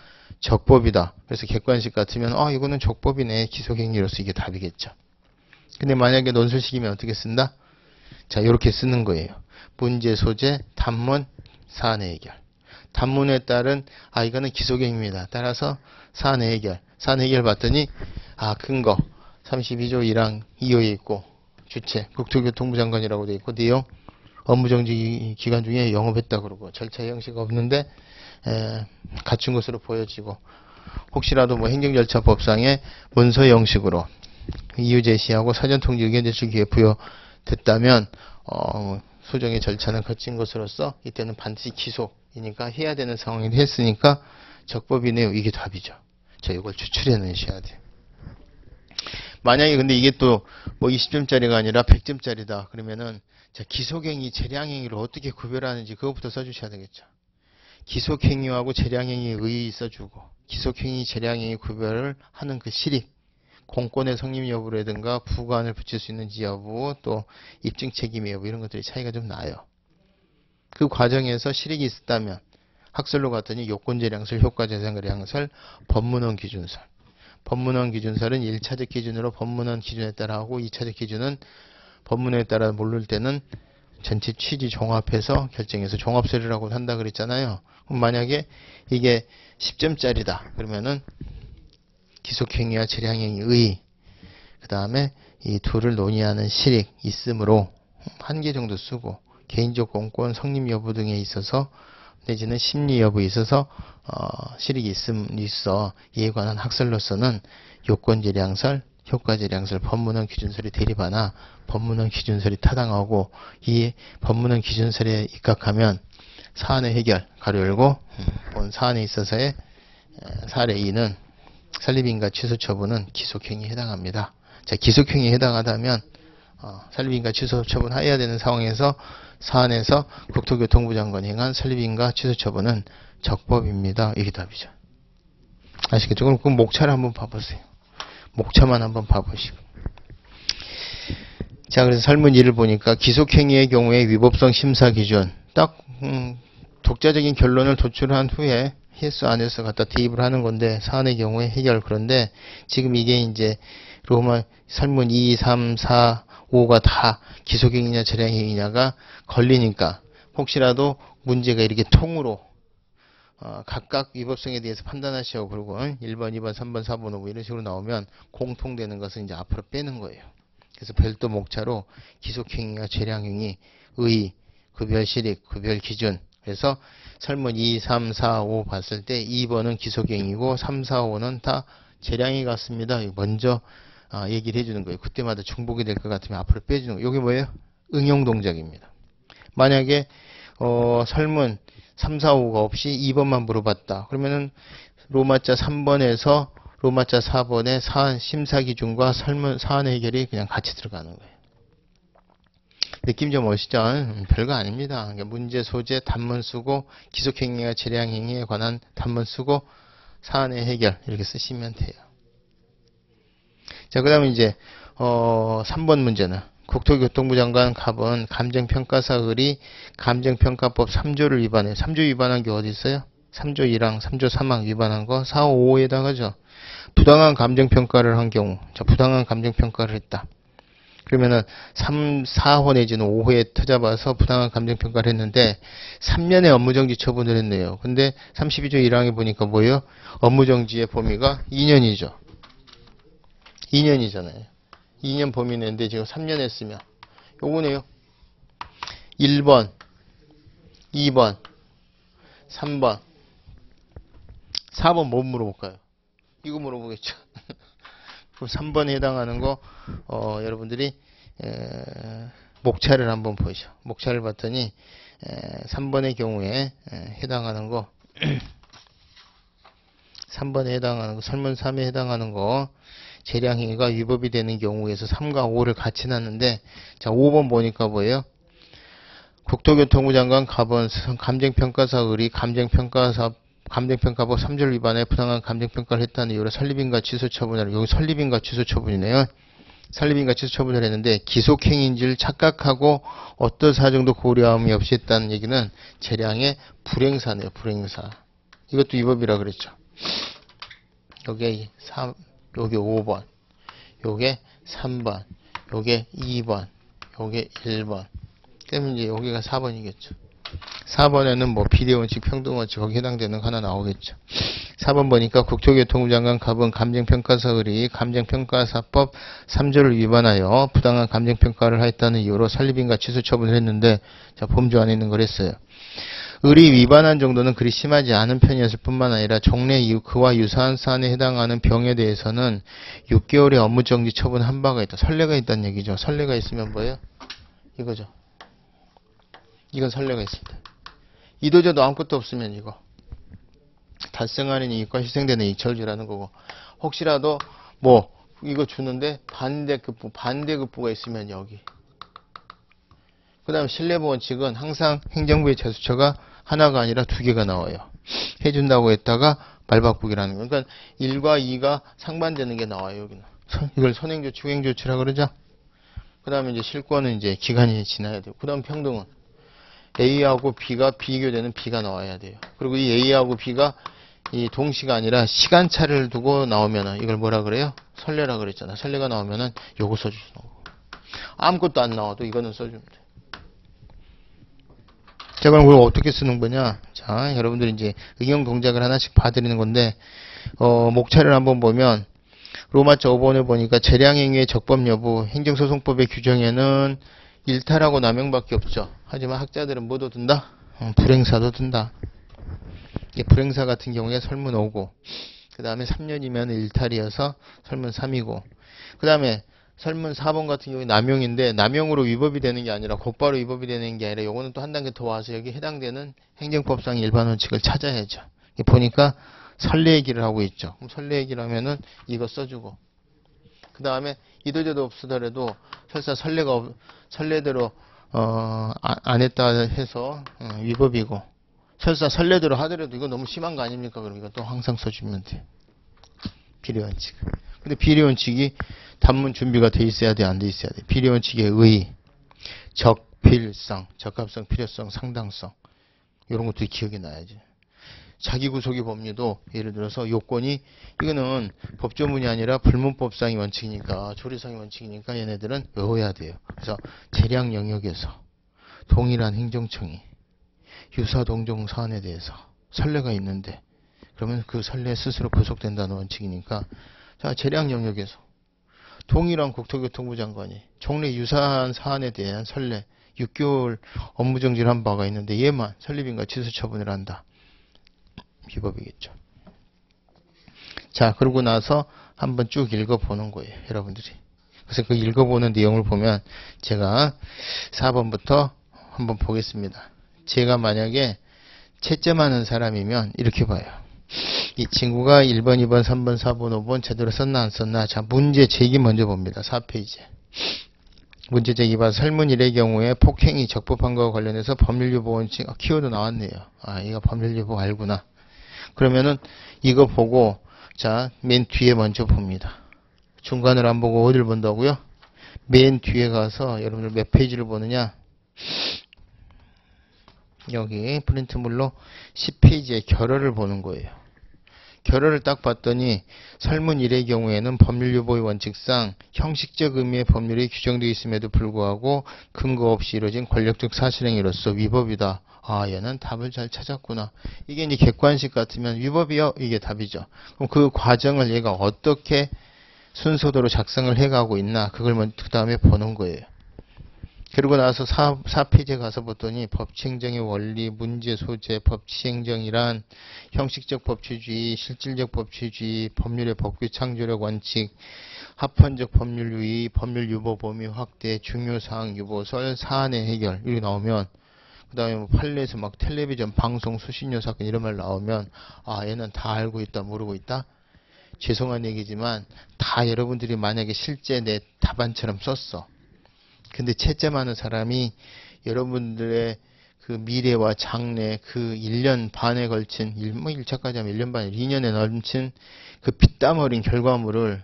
적법이다. 그래서 객관식 같으면 이거는 적법이네. 기소갱리로서 이게 답이겠죠. 근데 만약에 논술식이면 어떻게 쓴다? 자, 이렇게 쓰는 거예요. 문제 소재 단문 사안의 해결. 단문에 따른 이거는 기소갱입니다. 따라서 사안의 해결. 사안 해결 봤더니 근거 32조 1항 2호에 있고 주체 국토교통부 장관이라고 되어 있고 내용 업무정지 기간 중에 영업했다 그러고 절차 형식 없는데 갖춘 것으로 보여지고 혹시라도 뭐 행정절차법상의 문서 형식으로 이유 제시하고 사전통지 의견 제출 기회 부여됐다면 소정의 절차는 거친 것으로서 이때는 반드시 기소이니까 해야 되는 상황이 했으니까 적법이네요. 이게 답이죠. 자, 이걸 추출해 내셔야 돼요. 만약에 근데 이게 또 뭐 20점짜리가 아니라 100점짜리다. 그러면은 자, 기속행위, 재량행위를 어떻게 구별하는지 그것부터 써주셔야 되겠죠. 기속행위하고 재량행위 의의 써주고, 기속행위, 재량행위 구별을 하는 그 실익, 공권의 성립 여부라든가 부관을 붙일 수 있는지 여부, 또 입증 책임 여부 이런 것들이 차이가 좀 나요. 그 과정에서 실익이 있었다면 학설로 갔더니 요건재량설, 효과재량설, 법문원 기준설. 법문원 기준설은 1차적 기준으로 법문원 기준에 따라 하고 2차적 기준은 법문에 따라 모를 때는 전체 취지 종합해서 결정해서 종합서류라고 한다 그랬잖아요. 그럼 만약에 이게 10점짜리다. 그러면은 기속행위와 재량행위 의, 그 다음에 이 둘을 논의하는 실익 있으므로 한 개 정도 쓰고, 개인적 공권 성립 여부 등에 있어서 내지는 심리 여부에 있어서 실익이 있어 이에 관한 학설로서는 요건재량설, 효과재량설, 법문원 기준설이 대립하나 법문원 기준설이 타당하고 이 법문원 기준설에 입각하면 사안의 해결 가로 열고 본 사안에 있어서의 사례 2는 설립인가 취소 처분은 기속행위에 해당합니다. 자, 기속행위에 해당하다면 설립인가 취소 처분해야 되는 상황에서 사안에서 국토교통부 장관이 행한 설립인가 취소 처분은 적법입니다. 이게 답이죠. 아시겠죠? 그럼 그 목차를 한번 봐보세요. 목차만 한번 봐보시고. 자, 그래서 설문 2를 보니까 기속행위의 경우에 위법성 심사 기준 딱 독자적인 결론을 도출한 후에 힐수 안에서 갖다 대입을 하는 건데 사안의 경우에 해결. 그런데 지금 이게 이제 로마 설문 2, 3, 4, 5가 다 기속행위냐 재량행위냐가 걸리니까 혹시라도 문제가 이렇게 통으로 각각 위법성에 대해서 판단하시고 그러고 1번, 2번, 3번, 4번, 5번 이런 식으로 나오면 공통되는 것은 이제 앞으로 빼는 거예요. 그래서 별도 목차로 기속행위와 재량행위, 의, 구별실익, 구별기준. 그래서 설문 2, 3, 4, 5 봤을 때 2번은 기속행위고 3, 4, 5는 다 재량행위 같습니다. 먼저 얘기를 해주는 거예요. 그때마다 중복이 될 것 같으면 앞으로 빼주는 거예요. 이게 뭐예요? 응용 동작입니다. 만약에 설문 3, 4, 5가 없이 2번만 물어봤다. 그러면은 로마자 3번에서 로마자 4번의 사안 심사 기준과 설문 사안 해결이 그냥 같이 들어가는 거예요. 느낌 좀 오시죠? 별거 아닙니다. 그러니까 문제 소재 단문 쓰고 기속행위와 재량행위에 관한 단문 쓰고 사안의 해결 이렇게 쓰시면 돼요. 자, 그 다음에 이제 3번 문제는 국토교통부 장관 갑은 감정평가사 을이 감정평가법 3조를 위반해. 3조 위반한 게 어디 있어요? 3조 1항, 3조 3항 위반한 거 4, 5에 해당하죠. 부당한 감정평가를 한 경우, 자, 부당한 감정평가를 했다. 그러면은 3, 4호 내지는 5호에 터잡아서 부당한 감정평가를 했는데 3년의 업무정지 처분을 했네요. 근데 32조 1항에 보니까 뭐예요? 업무정지의 범위가 2년이죠. 2년이잖아요. 2년 범위 내는데 지금 3년 했으면 요거네요. 1번, 2번, 3번, 4번 뭐 물어볼까요? 이거 물어보겠죠. 3번에 해당하는 거 여러분들이 목차를 한번 보시죠. 목차를 봤더니 3번의 경우에 해당하는 거 3번에 해당하는 거 설문 3에 해당하는 거 재량행위가 위법이 되는 경우에서 3과 5를 같이 놨는데 자 5번 보니까 뭐예요? 국토교통부 장관 갑은 감정평가사 을이 감정평가법 3조를 위반해 부당한 감정평가를 했다는 이유로 설립인가 취소 처분을 여기 설립인가 취소 처분이네요. 설립인가 취소 처분을 했는데 기속행위인 줄 착각하고 어떤 사정도 고려함이 없이 했다는 얘기는 재량의 불행사네요. 불행사. 이것도 위법이라 그랬죠. 요게 5번, 요게 3번, 요게 2번, 요게 1번. 그러면 이제 여기가 4번이겠죠. 4번에는 뭐 비례원칙, 평등원칙 거기 해당되는 거 하나 나오겠죠. 4번 보니까 국토교통부 장관 갑은 감정평가사 을이 감정평가사법 3조를 위반하여 부당한 감정평가를 하였다는 이유로 설립인가 취소 처분을 했는데 자 범주 안에 있는 걸 했어요. 을이 위반한 정도는 그리 심하지 않은 편이었을 뿐만 아니라 종래 이후 그와 유사한 사안에 해당하는 병에 대해서는 6개월의 업무정지 처분 한 바가 있다. 선례가 있다는 얘기죠. 선례가 있으면 뭐예요? 이거죠. 이건 선례가 있습니다. 이도저도 아무것도 없으면 이거 달성하는 이익과 희생되는 이익 철주라는 거고 혹시라도 뭐 이거 주는데 반대급부가 있으면 여기. 그 다음 신뢰부 원칙은 항상 행정부의 재수처가 하나가 아니라 두 개가 나와요. 해준다고 했다가 말 바꾸기라는 거. 그러니까 1과 2가 상반되는 게 나와요. 여기는. 이걸 선행조치, 후행조치라 그러죠. 그 다음에 이제 실권은 이제 기간이 지나야 되고. 그 다음 평등은 A하고 B가 비교되는 B가 나와야 돼요. 그리고 이 A하고 B가 이 동시가 아니라 시간차를 두고 나오면은 이걸 뭐라 그래요? 선례라 그랬잖아. 선례가 나오면은 요거 써주는 거고. 아무것도 안 나와도 이거는 써주면 돼. 자, 그럼 그걸 어떻게 쓰는 거냐? 자, 여러분들이 이제 응용 동작을 하나씩 봐드리는 건데, 목차를 한번 보면, 로마자 5번을 보니까 재량행위의 적법 여부, 행정소송법의 규정에는 일탈하고 남용밖에 없죠. 하지만 학자들은 뭐도 든다? 불행사도 든다. 불행사 같은 경우에 설문 5고, 그 다음에 3년이면 일탈이어서 설문 3이고, 그 다음에 설문 4번 같은 경우에 남용인데, 남용으로 위법이 되는 게 아니라 곧바로 위법이 되는 게 아니라 요거는 또 한 단계 더 와서 여기 해당되는 행정법상 일반 원칙을 찾아야죠. 보니까 선례 얘기를 하고 있죠. 그럼 선례 얘기를 하면은 이거 써주고, 그 다음에 이도저도 없으더라도 설사 선례대로 안 했다 해서 위법이고, 설사 선례대로 하더라도 이거 너무 심한 거 아닙니까? 그럼 이거 또 항상 써주면 돼. 비례원칙. 근데 비례원칙이 단문 준비가 돼 있어야 돼, 안 돼 있어야 돼. 비례원칙의 의, 적필성, 적합성, 필요성, 상당성. 이런 것들이 기억이 나야지. 자기구속의 법률도 예를 들어서 요건이, 이거는 법조문이 아니라 불문법상의 원칙이니까, 조례상의 원칙이니까 얘네들은 외워야 돼요. 그래서 재량 영역에서 동일한 행정청이 유사동종 사안에 대해서 선례가 있는데, 그러면 그 선례 스스로 구속된다는 원칙이니까, 자, 재량 영역에서 동일한 국토교통부 장관이 종래 유사한 사안에 대한 선례 6개월 업무정지를 한 바가 있는데 얘만 설립인가 취소 처분을 한다. 위법이겠죠. 자, 그러고 나서 한번 쭉 읽어보는 거예요, 여러분들이. 그래서 그 읽어보는 내용을 보면 제가 4번부터 한번 보겠습니다. 제가 만약에 채점하는 사람이면 이렇게 봐요. 이 친구가 1번, 2번, 3번, 4번, 5번 제대로 썼나 안 썼나. 자, 문제 제기 먼저 봅니다. 4페이지. 문제 제기 봐. 설문 1의 경우에 폭행이 적법한 것과 관련해서 법률유보 원칙, 키워드 나왔네요. 아, 이거 법률유보 알구나. 그러면은 이거 보고, 자, 맨 뒤에 먼저 봅니다. 중간을 안 보고 어디를 본다고요? 맨 뒤에 가서 여러분들 몇 페이지를 보느냐? 여기 프린트물로 10페이지의 결어를 보는 거예요. 결어를 딱 봤더니 설문 1의 경우에는 법률유보의 원칙상 형식적 의미의 법률이 규정되어 있음에도 불구하고 근거 없이 이루어진 권력적 사실행위로서 위법이다. 아, 얘는 답을 잘 찾았구나. 이게 이제 객관식 같으면 위법이요? 이게 답이죠. 그럼 그 과정을 얘가 어떻게 순서대로 작성을 해가고 있나, 그걸 그 다음에 보는 거예요. 그리고 나서 4페이지에 가서 봤더니 법치행정의 원리, 문제 소재, 법치행정이란 형식적 법치주의, 실질적 법치주의, 법률의 법규 창조력 원칙, 합헌적 법률 유의, 법률 유보 범위 확대, 중요사항 유보설, 사안의 해결, 이렇게 나오면, 그 다음에 뭐 판례에서 막 텔레비전, 방송, 수신료 사건 이런 말 나오면, 아, 얘는 다 알고 있다, 모르고 있다? 죄송한 얘기지만 다 여러분들이 만약에 실제 내 답안처럼 썼어. 근데 채점하는 사람이 여러분들의 그 미래와 장래, 그 1년 반에 걸친, 1차까지 하면 1년 반, 2년에 넘친 그 피땀 어린 결과물을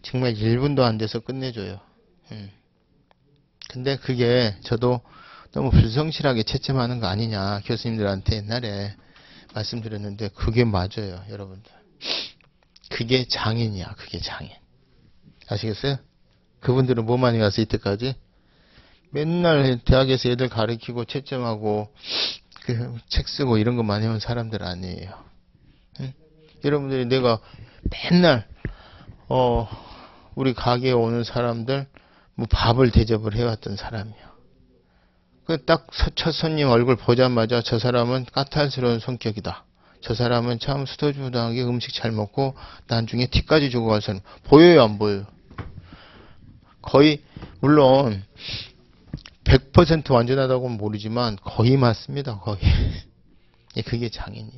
정말 1분도 안 돼서 끝내줘요. 근데 그게 저도 너무 불성실하게 채점하는 거 아니냐, 교수님들한테 옛날에 말씀드렸는데, 그게 맞아요, 여러분들. 그게 장인이야, 그게 장인. 아시겠어요? 그분들은 뭐 많이 갔어, 이때까지? 맨날 대학에서 애들 가르치고 채점하고 그 책 쓰고 이런 거 많이 해온 사람들 아니에요. 응? 여러분들이 내가 맨날 우리 가게에 오는 사람들 뭐 밥을 대접을 해왔던 사람이요. 그 딱 첫 손님 얼굴 보자마자 저 사람은 까탈스러운 성격이다. 저 사람은 참 수도주당하게 음식 잘 먹고 나중에 티까지 주고 갈 사람. 보여요, 안 보여요? 거의 물론 100% 완전하다고는 모르지만 거의 맞습니다. 거의. 그게 장인이.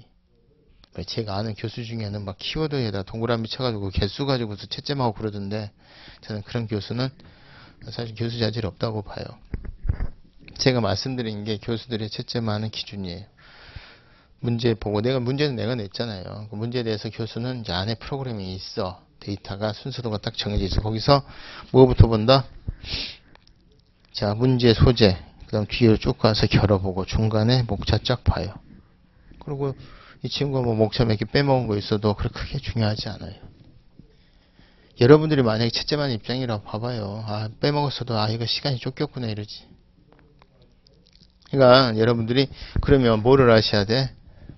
제가 아는 교수 중에는 막 키워드에다 동그라미 쳐가지고 개수 가지고서 채점하고 그러던데, 저는 그런 교수는 사실 교수 자질이 없다고 봐요. 제가 말씀드린 게 교수들의 채점하는 기준이에요. 문제 보고, 문제는 내가 냈잖아요. 그 문제에 대해서 교수는 이제 안에 프로그래밍이 있어. 데이터가 순서도가 딱 정해져 있어. 거기서 뭐부터 본다? 자, 문제 소재, 그 다음 뒤로 쭉 가서 결어보고, 중간에 목차 쫙 봐요. 그리고 이 친구가 뭐 목차 몇 개 빼먹은 거 있어도 그렇게 크게 중요하지 않아요. 여러분들이 만약에 채점하는 입장이라고 봐봐요. 아, 빼먹었어도 이거 시간이 쫓겼구나 이러지. 그러니까 여러분들이 그러면 뭐를 하셔야 돼?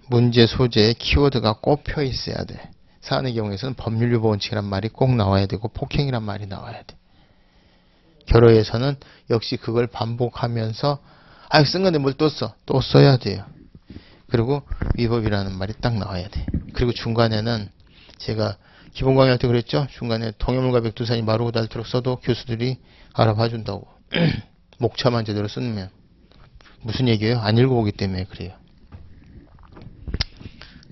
문제 소재에 키워드가 꼽혀 있어야 돼. 사안의 경우에서는 법률유보 원칙이란 말이 꼭 나와야 되고 폭행이란 말이 나와야 돼. 결어에서는 역시 그걸 반복하면서 쓴 건데 뭘 또 써? 또 써야 돼요. 그리고 위법이라는 말이 딱 나와야 돼. 그리고 중간에는 제가 기본 강의할 때 그랬죠? 중간에 동해물과 백두산이 마르고 닳도록 써도 교수들이 알아봐 준다고. 목차만 제대로 쓰면. 무슨 얘기예요? 안 읽어보기 때문에 그래요.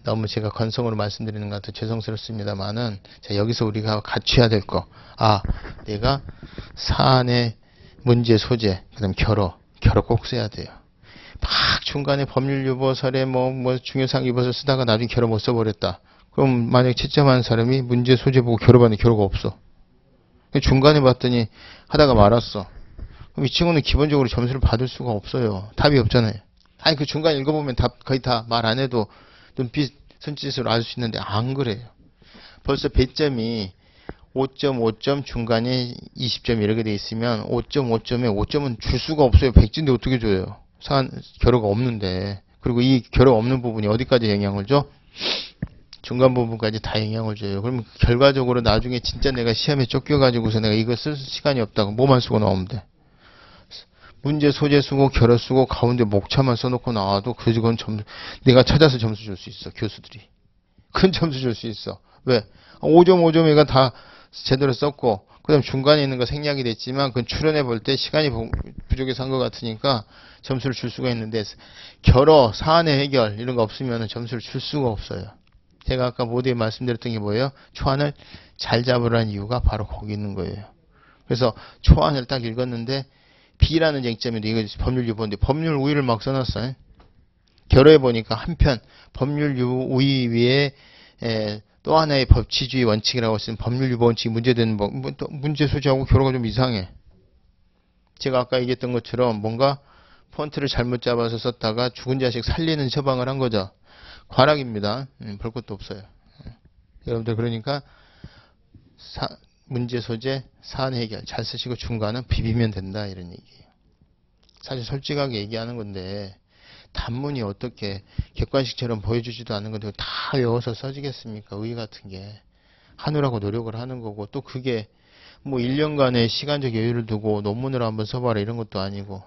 너무 제가 건성으로 말씀드리는 것 같아 죄송스럽습니다만은, 자, 여기서 우리가 갖춰야 될 거. 내가 사안의 문제 소재, 그 다음 결어 꼭 써야 돼요. 막 중간에 법률유보설에 뭐 중요사항 유보설 쓰다가 나중에 결어 못 써버렸다. 그럼 만약에 채점하는 사람이 문제 소재 보고 결어 봤는데 결어가 없어. 중간에 봤더니 하다가 말았어. 그럼 이 친구는 기본적으로 점수를 받을 수가 없어요. 답이 없잖아요. 그 중간 읽어보면 거의 다 말 안 해도 눈빛, 손짓으로 알 수 있는데 안 그래요. 벌써 배점이 5.5점, 중간에 20점 이렇게 돼 있으면 5.5점에 5점은 줄 수가 없어요. 100점인데 어떻게 줘요? 결어가 없는데. 그리고 이 결어 없는 부분이 어디까지 영향을 줘? 중간 부분까지 다 영향을 줘요. 그러면 결과적으로 나중에 진짜 내가 시험에 쫓겨가지고서 내가 이거 쓸 시간이 없다고 뭐만 쓰고 나오면 돼? 문제 소재 쓰고 결어 쓰고 가운데 목차만 써놓고 나와도 그건 내가 찾아서 점수 줄 수 있어. 교수들이 큰 점수 줄 수 있어. 왜? 5점 5점이가 다 제대로 썼고 그 다음 중간에 있는 거 생략이 됐지만 그건 추론해 볼 때 시간이 부족해서 한 것 같으니까 점수를 줄 수가 있는데, 결어, 사안의 해결 이런 거 없으면 점수를 줄 수가 없어요. 제가 아까 모두에 말씀드렸던 게 뭐예요? 초안을 잘 잡으라는 이유가 바로 거기 있는 거예요. 그래서 초안을 딱 읽었는데 B라는 쟁점인데 이거 법률 유보인데 법률 우위를 막 써놨어요. 결어해 보니까 한편 법률 우위 위에 또 하나의 법치주의 원칙이라고 쓰는 법률 유보 원칙이 문제되는 문제 소지하고 결어가 좀 이상해. 제가 아까 얘기했던 것처럼 뭔가 폰트를 잘못 잡아서 썼다가 죽은 자식 살리는 처방을 한 거죠. 과락입니다. 볼 것도 없어요. 여러분들 그러니까 문제 소재, 사안 해결 잘 쓰시고 중간은 비비면 된다 이런 얘기예요. 사실 솔직하게 얘기하는 건데 단문이 어떻게 객관식처럼 보여주지도 않는 건데 다 외워서 써지겠습니까? 의의 같은 게 하느라고 노력을 하는 거고, 또 그게 뭐 1년간의 시간적 여유를 두고 논문을 한번 써봐라 이런 것도 아니고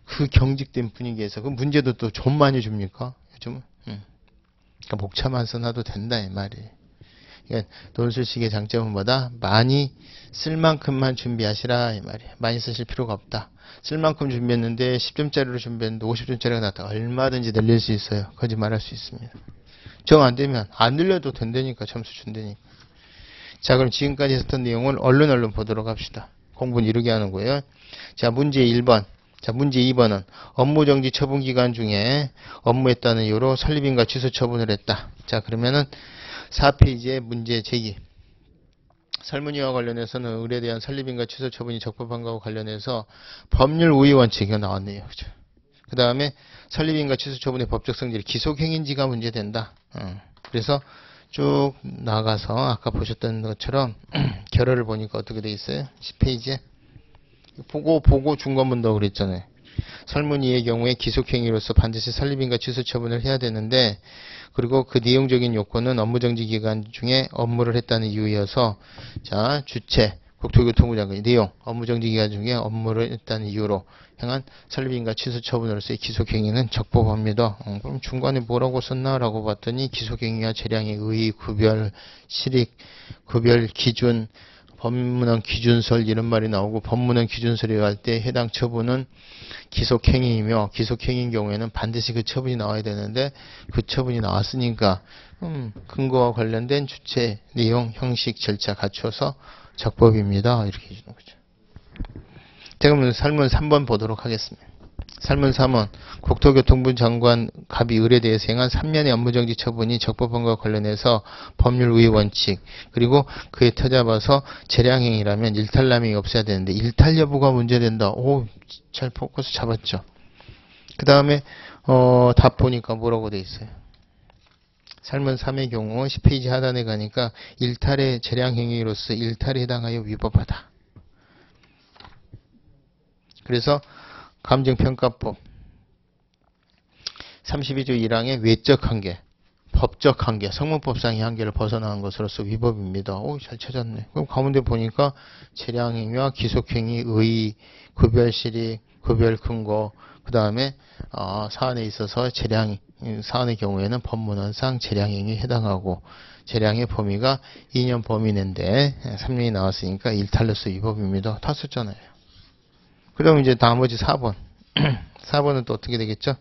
그 경직된 분위기에서 그 문제도 또 좀 많이 줍니까? 요즘은? 그러니까 목차만 써놔도 된다 이 말이에요. 그러니까 논술식의 장점은 뭐다? 많이 쓸 만큼만 준비하시라 이 말이에요. 많이 쓰실 필요가 없다. 쓸 만큼 준비했는데 10점짜리로 준비했는데 50점짜리가 나왔다. 얼마든지 늘릴 수 있어요. 거짓말할 수 있습니다. 정 안 되면 안 늘려도 된다니까. 점수 준다니까. 자, 그럼 지금까지 했던 내용을 얼른 보도록 합시다. 공부는 이렇게 하는 거예요. 자, 문제 1번. 자, 문제 2번은 업무정지 처분 기간 중에 업무했다는 이유로 설립인가 취소 처분을 했다. 자, 그러면은 4페이지의 문제 제기. 설문위와 관련해서는 의뢰에 대한 설립인가 취소 처분이 적법한 것과 관련해서 법률 우위 원칙이 나왔네요. 그죠? 그 다음에 설립인가 취소 처분의 법적 성질, 기속행인지가 문제된다. 그래서 쭉 나가서 아까 보셨던 것처럼 결어를 보니까 어떻게 돼 있어요? 10페이지에 보고 중간문도 그랬잖아요. 설문위의 경우에 기속행위로서 반드시 설립인가 취소 처분을 해야 되는데, 그리고 그 내용적인 요건은 업무정지 기간 중에 업무를 했다는 이유여서, 자, 주체 국토교통부 장관의 내용, 업무정지 기간 중에 업무를 했다는 이유로 행한 설립인가 취소 처분으로서의 기속행위는 적법합니다. 그럼 중간에 뭐라고 썼나라고 봤더니 기속행위와 재량의 의의, 구별, 실익, 구별, 기준, 법문안 기준설 이런 말이 나오고 법문안 기준설이 갈 때 해당 처분은 기속행위이며 기속행위인 경우에는 반드시 그 처분이 나와야 되는데 그 처분이 나왔으니까 근거와 관련된 주체, 내용, 형식, 절차 갖춰서 적법입니다. 이렇게 해주는 거죠. 자, 그러면 설문 3번 보도록 하겠습니다. 설문 3원 국토교통부 장관 갑이 을에 대해서 행한 3년의 업무정지 처분이 적법한 것과 관련해서 법률의 원칙 그리고 그에 터잡아서 재량행위라면 일탈남용이 없어야 되는데 일탈 여부가 문제된다. 오, 잘 포커스 잡았죠. 그 다음에 답 보니까 뭐라고 돼 있어요. 설문 3의 경우 10페이지 하단에 가니까 일탈의 재량행위로서 일탈에 해당하여 위법하다. 그래서 감정평가법 32조 1항의 외적 한계, 법적 한계, 성문법상의 한계를 벗어나는 것으로서 위법입니다. 오, 잘 찾았네. 그럼 가운데 보니까 재량행위와 기속행위, 의, 구별실익, 구별근거, 그 다음에 사안에 있어서 사안의 경우에는 법문안상 재량행위에 해당하고 재량의 범위가 2년 범위인데 3년이 나왔으니까 일탈로서 위법입니다. 다 썼잖아요. 그 다음 이제 나머지 4번. 4번은 또 어떻게 되겠죠?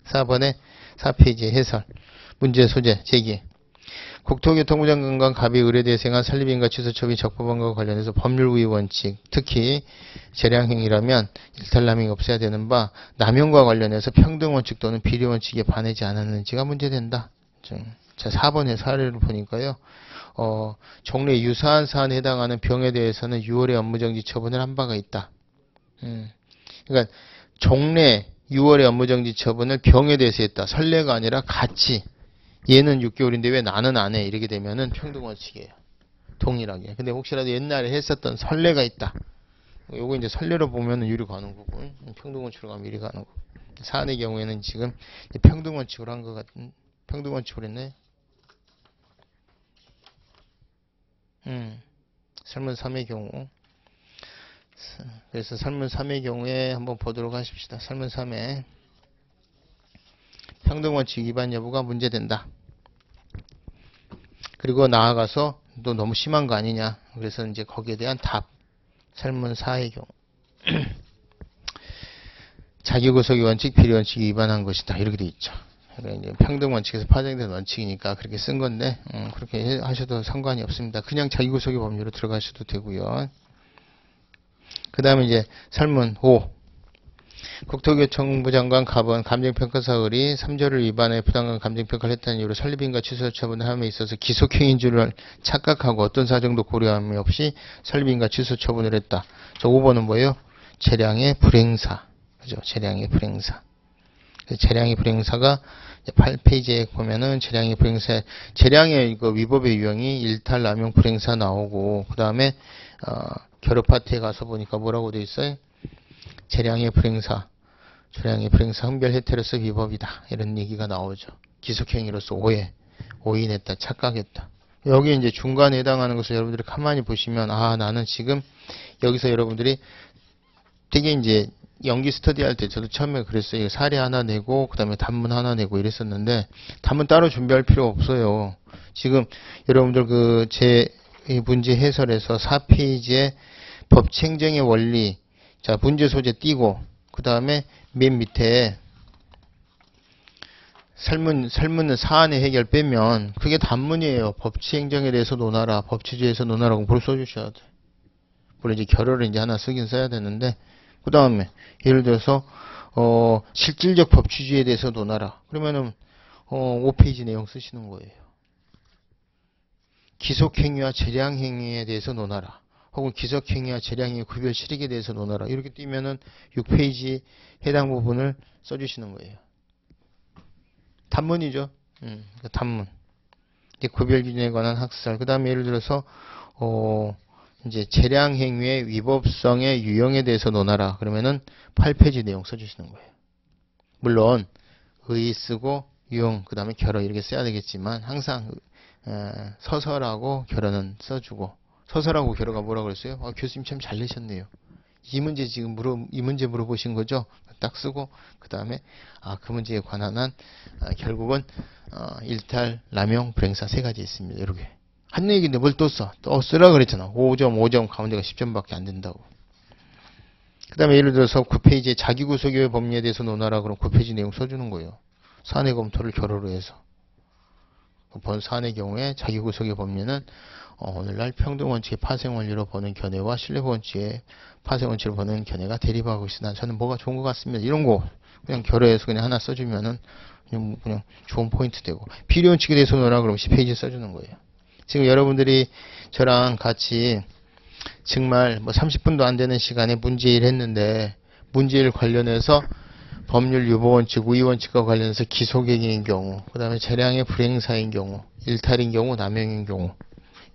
4번에 4페이지 해설. 문제 소재, 제기. 국토교통부 장관과 갑이 을에 대해서 행한 설립인가 취소처분이 적법한 것과 관련해서 법률의 원칙, 특히 재량행위라면 일탈남용이 없어야 되는 바, 남용과 관련해서 평등원칙 또는 비례원칙에 반하지 않았는지가 문제된다. 자, 4번의 사례를 보니까요. 종래 유사한 사안에 해당하는 병에 대해서는 6월에 업무정지 처분을 한 바가 있다. 그러니까 종래 6월에 업무정지 처분을 병에 대해서 했다. 선례가 아니라 같이 얘는 6개월인데 왜 나는 안 해? 이렇게 되면은 평등원칙이에요. 동일하게. 근데 혹시라도 옛날에 했었던 선례가 있다. 요거 이제 선례로 보면은 유리 가는 거고 평등원칙으로 가면 이리 가는 거고. 사안의 경우에는 지금 평등원칙으로 한 것 같은 평등원칙으로 했네. 설문 3의 경우. 그래서 설문 3의 경우에 한번 보도록 하십시다. 설문 3에 평등원칙 위반 여부가 문제된다. 그리고 나아가서 또 너무 심한 거 아니냐. 그래서 이제 거기에 대한 답. 설문 4의 경우. 자기구속의 원칙, 비례원칙이 위반한 것이다. 이렇게 돼 있죠. 그러니까 이제 평등원칙에서 파생된 원칙이니까 그렇게 쓴 건데 그렇게 하셔도 상관이 없습니다. 그냥 자기구속의 법률로 들어가셔도 되고요. 그 다음에 이제 설문 5. 국토교통부 장관 갑은 감정평가사 을이 3조를 위반해 부당한 감정평가를 했다는 이유로 설립인가 취소 처분을 함에 있어서 기속행위인 줄을 착각하고 어떤 사정도 고려함이 없이 설립인가 취소 처분을 했다. 저 5번은 뭐예요? 재량의 불행사. 그죠? 재량의 불행사. 재량의 불행사가 8페이지에 보면은 재량의 불행사, 재량의 이거 위법의 유형이 일탈, 남용, 불행사 나오고, 그 다음에, 결합 파트에 가서 보니까 뭐라고 되어 있어요? 재량의 불행사, 재량의 불행사 흥별 혜택으로서 위법이다. 이런 얘기가 나오죠. 기속행위로서 오인했다, 착각했다. 여기 이제 중간에 해당하는 것을 여러분들이 가만히 보시면, 나는 지금 여기서 여러분들이 되게 이제 연기 스터디 할 때 저도 처음에 그랬어요. 사례 하나 내고 그 다음에 단문 하나 내고 이랬었는데 단문 따로 준비할 필요 없어요. 지금 여러분들 제 문제 해설에서 4페이지에 법칙행정의 원리, 자 문제 소재 띄고 그 다음에 맨 밑에 설문은 사안의 해결 빼면 그게 단문이에요. 법칙행정에 대해서 논하라, 법치주의에서 논하라고 뭘 써주셔야 돼. 물론 이제 결어를 이제 하나 쓰긴 써야 되는데 그 다음에 예를 들어서 실질적 법치주의에 대해서 논하라. 그러면은 5페이지 내용 쓰시는 거예요. 기속행위와 재량행위에 대해서 논하라. 혹은 기속행위와 재량행위 구별 실익에 대해서 논하라. 이렇게 띄면은 6페이지 해당 부분을 써주시는 거예요. 단문이죠. 단문. 이제 구별 기준에 관한 학설. 그 다음에 예를 들어서 이제 재량행위의 위법성의 유형에 대해서 논하라. 그러면은 8페이지 내용 써주시는 거예요. 물론 의 쓰고 유형 그 다음에 결어 이렇게 써야 되겠지만 항상 서설하고 결어는 써주고 서설하고 결어가 뭐라고 그랬어요? 교수님 참 잘 내셨네요. 이 문제 지금 이 문제 물어보신 거죠? 딱 쓰고 그 다음에 그 문제에 관한 한 결국은 일탈, 남용, 불행사 세 가지 있습니다. 이렇게 한 얘기인데 뭘 또 써? 또 쓰라 그랬잖아. 5점, 5점, 가운데가 10점밖에 안 된다고. 그 다음에 예를 들어서 9페이지에 자기구속의 법리에 대해서 논하라 그러면 9페이지 내용 써주는 거예요. 사안의 검토를 결호로 해서. 본 사안의 경우에 자기구속의 법리는 오늘날 평등원칙의 파생원리로 보는 견해와 신뢰원칙의 파생원칙으로 보는 견해가 대립하고 있으나 저는 뭐가 좋은 것 같습니다. 이런 거 그냥 결호해서 그냥 하나 써주면은 그냥 좋은 포인트 되고, 비례원칙에 대해서 논하라 그러면 10페이지 써주는 거예요. 지금 여러분들이 저랑 같이 정말 뭐 30분도 안 되는 시간에 문제일 했는데, 문제일 관련해서 법률 유보원칙, 우위원칙과 관련해서 기소객인 경우, 그 다음에 재량의 불행사인 경우, 일탈인 경우, 남용인 경우,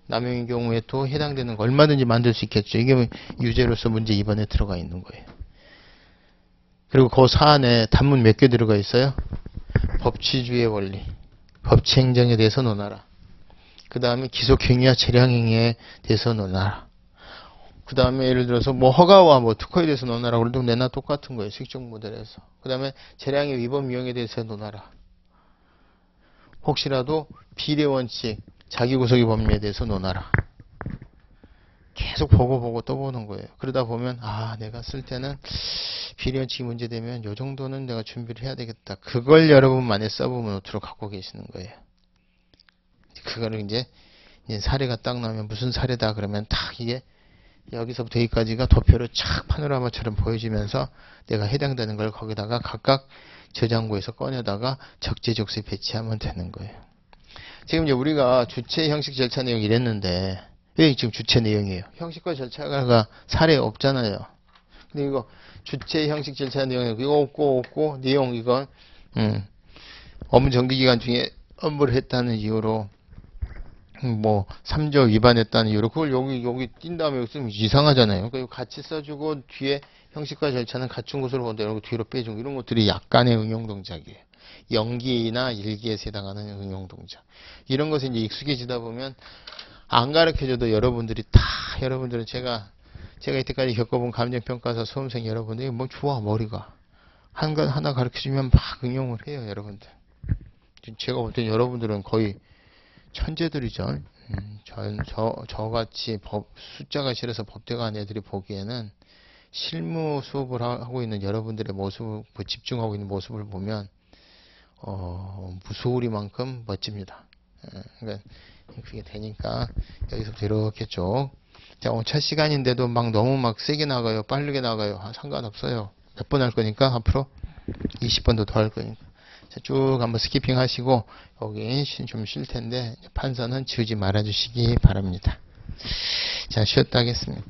남용인 경우에 또 해당되는 거 얼마든지 만들 수 있겠죠. 이게 유죄로서 문제 2번에 들어가 있는 거예요. 그리고 그 사안에 단문 몇 개 들어가 있어요? 법치주의 원리, 법치행정에 대해서 논하라. 그 다음에 기속행위와 재량행위에 대해서 논하라. 그 다음에 예를 들어서 뭐 허가와 뭐 특허에 대해서 논하라. 그래도 내나 똑같은 거예요. 수익적 모델에서. 그 다음에 재량의 위법 유형에 대해서 논하라. 혹시라도 비례원칙, 자기구속의 법리에 대해서 논하라. 계속 보고 또 보는 거예요. 그러다 보면 내가 쓸 때는 비례원칙이 문제되면 요 정도는 내가 준비를 해야 되겠다. 그걸 여러분만의 서브 노트로 갖고 계시는 거예요. 그거를 이제 사례가 딱 나오면 무슨 사례다 그러면 딱 이게 여기서부터 여기까지가 도표로 착 파노라마처럼 보여지면서 내가 해당되는 걸 거기다가 각각 저장고에서 꺼내다가 적재적소에 배치하면 되는 거예요. 지금 이제 우리가 주체 형식 절차 내용 이랬는데 여기 지금 주체 내용이에요. 형식과 절차가 사례 없잖아요. 근데 이거 주체 형식 절차 내용 이거 없고 내용 이건 업무 정기기간 중에 업무를 했다는 이유로 뭐 3조 위반했다는 이유로 그걸 여기 띈 다음에 쓰면 이상하잖아요. 그러니까 같이 써주고 뒤에 형식과 절차는 갖춘 것으로 본다. 이런 거 뒤로 빼주고 이런 것들이 약간의 응용 동작이에요. 연기나 일기에서 해당하는 응용 동작. 이런 것에 이제 익숙해지다 보면 안 가르쳐줘도 여러분들은 제가 이때까지 겪어본 감정평가사 수험생 여러분들이 뭐 좋아 머리가 하나 가르쳐주면 막 응용을 해요. 여러분들. 제가 볼 땐 여러분들은 거의 천재들이죠. 저같이 숫자가 싫어서 법대 간 애들이 보기에는 실무 수업을 하고 있는 여러분들의 모습, 집중하고 있는 모습을 보면 무소울이만큼 멋집니다. 그러니까 그게 되니까 여기서부터 이렇게 쭉. 자, 오늘 첫 시간인데도 너무 세게 나가요, 빠르게 나가요. 상관없어요. 몇 번 할 거니까 앞으로 20번도 더 할 거니까. 자, 쭉 한번 스키핑 하시고 여기 좀 쉴 텐데 판서는 지우지 말아 주시기 바랍니다. 자, 쉬었다 하겠습니다.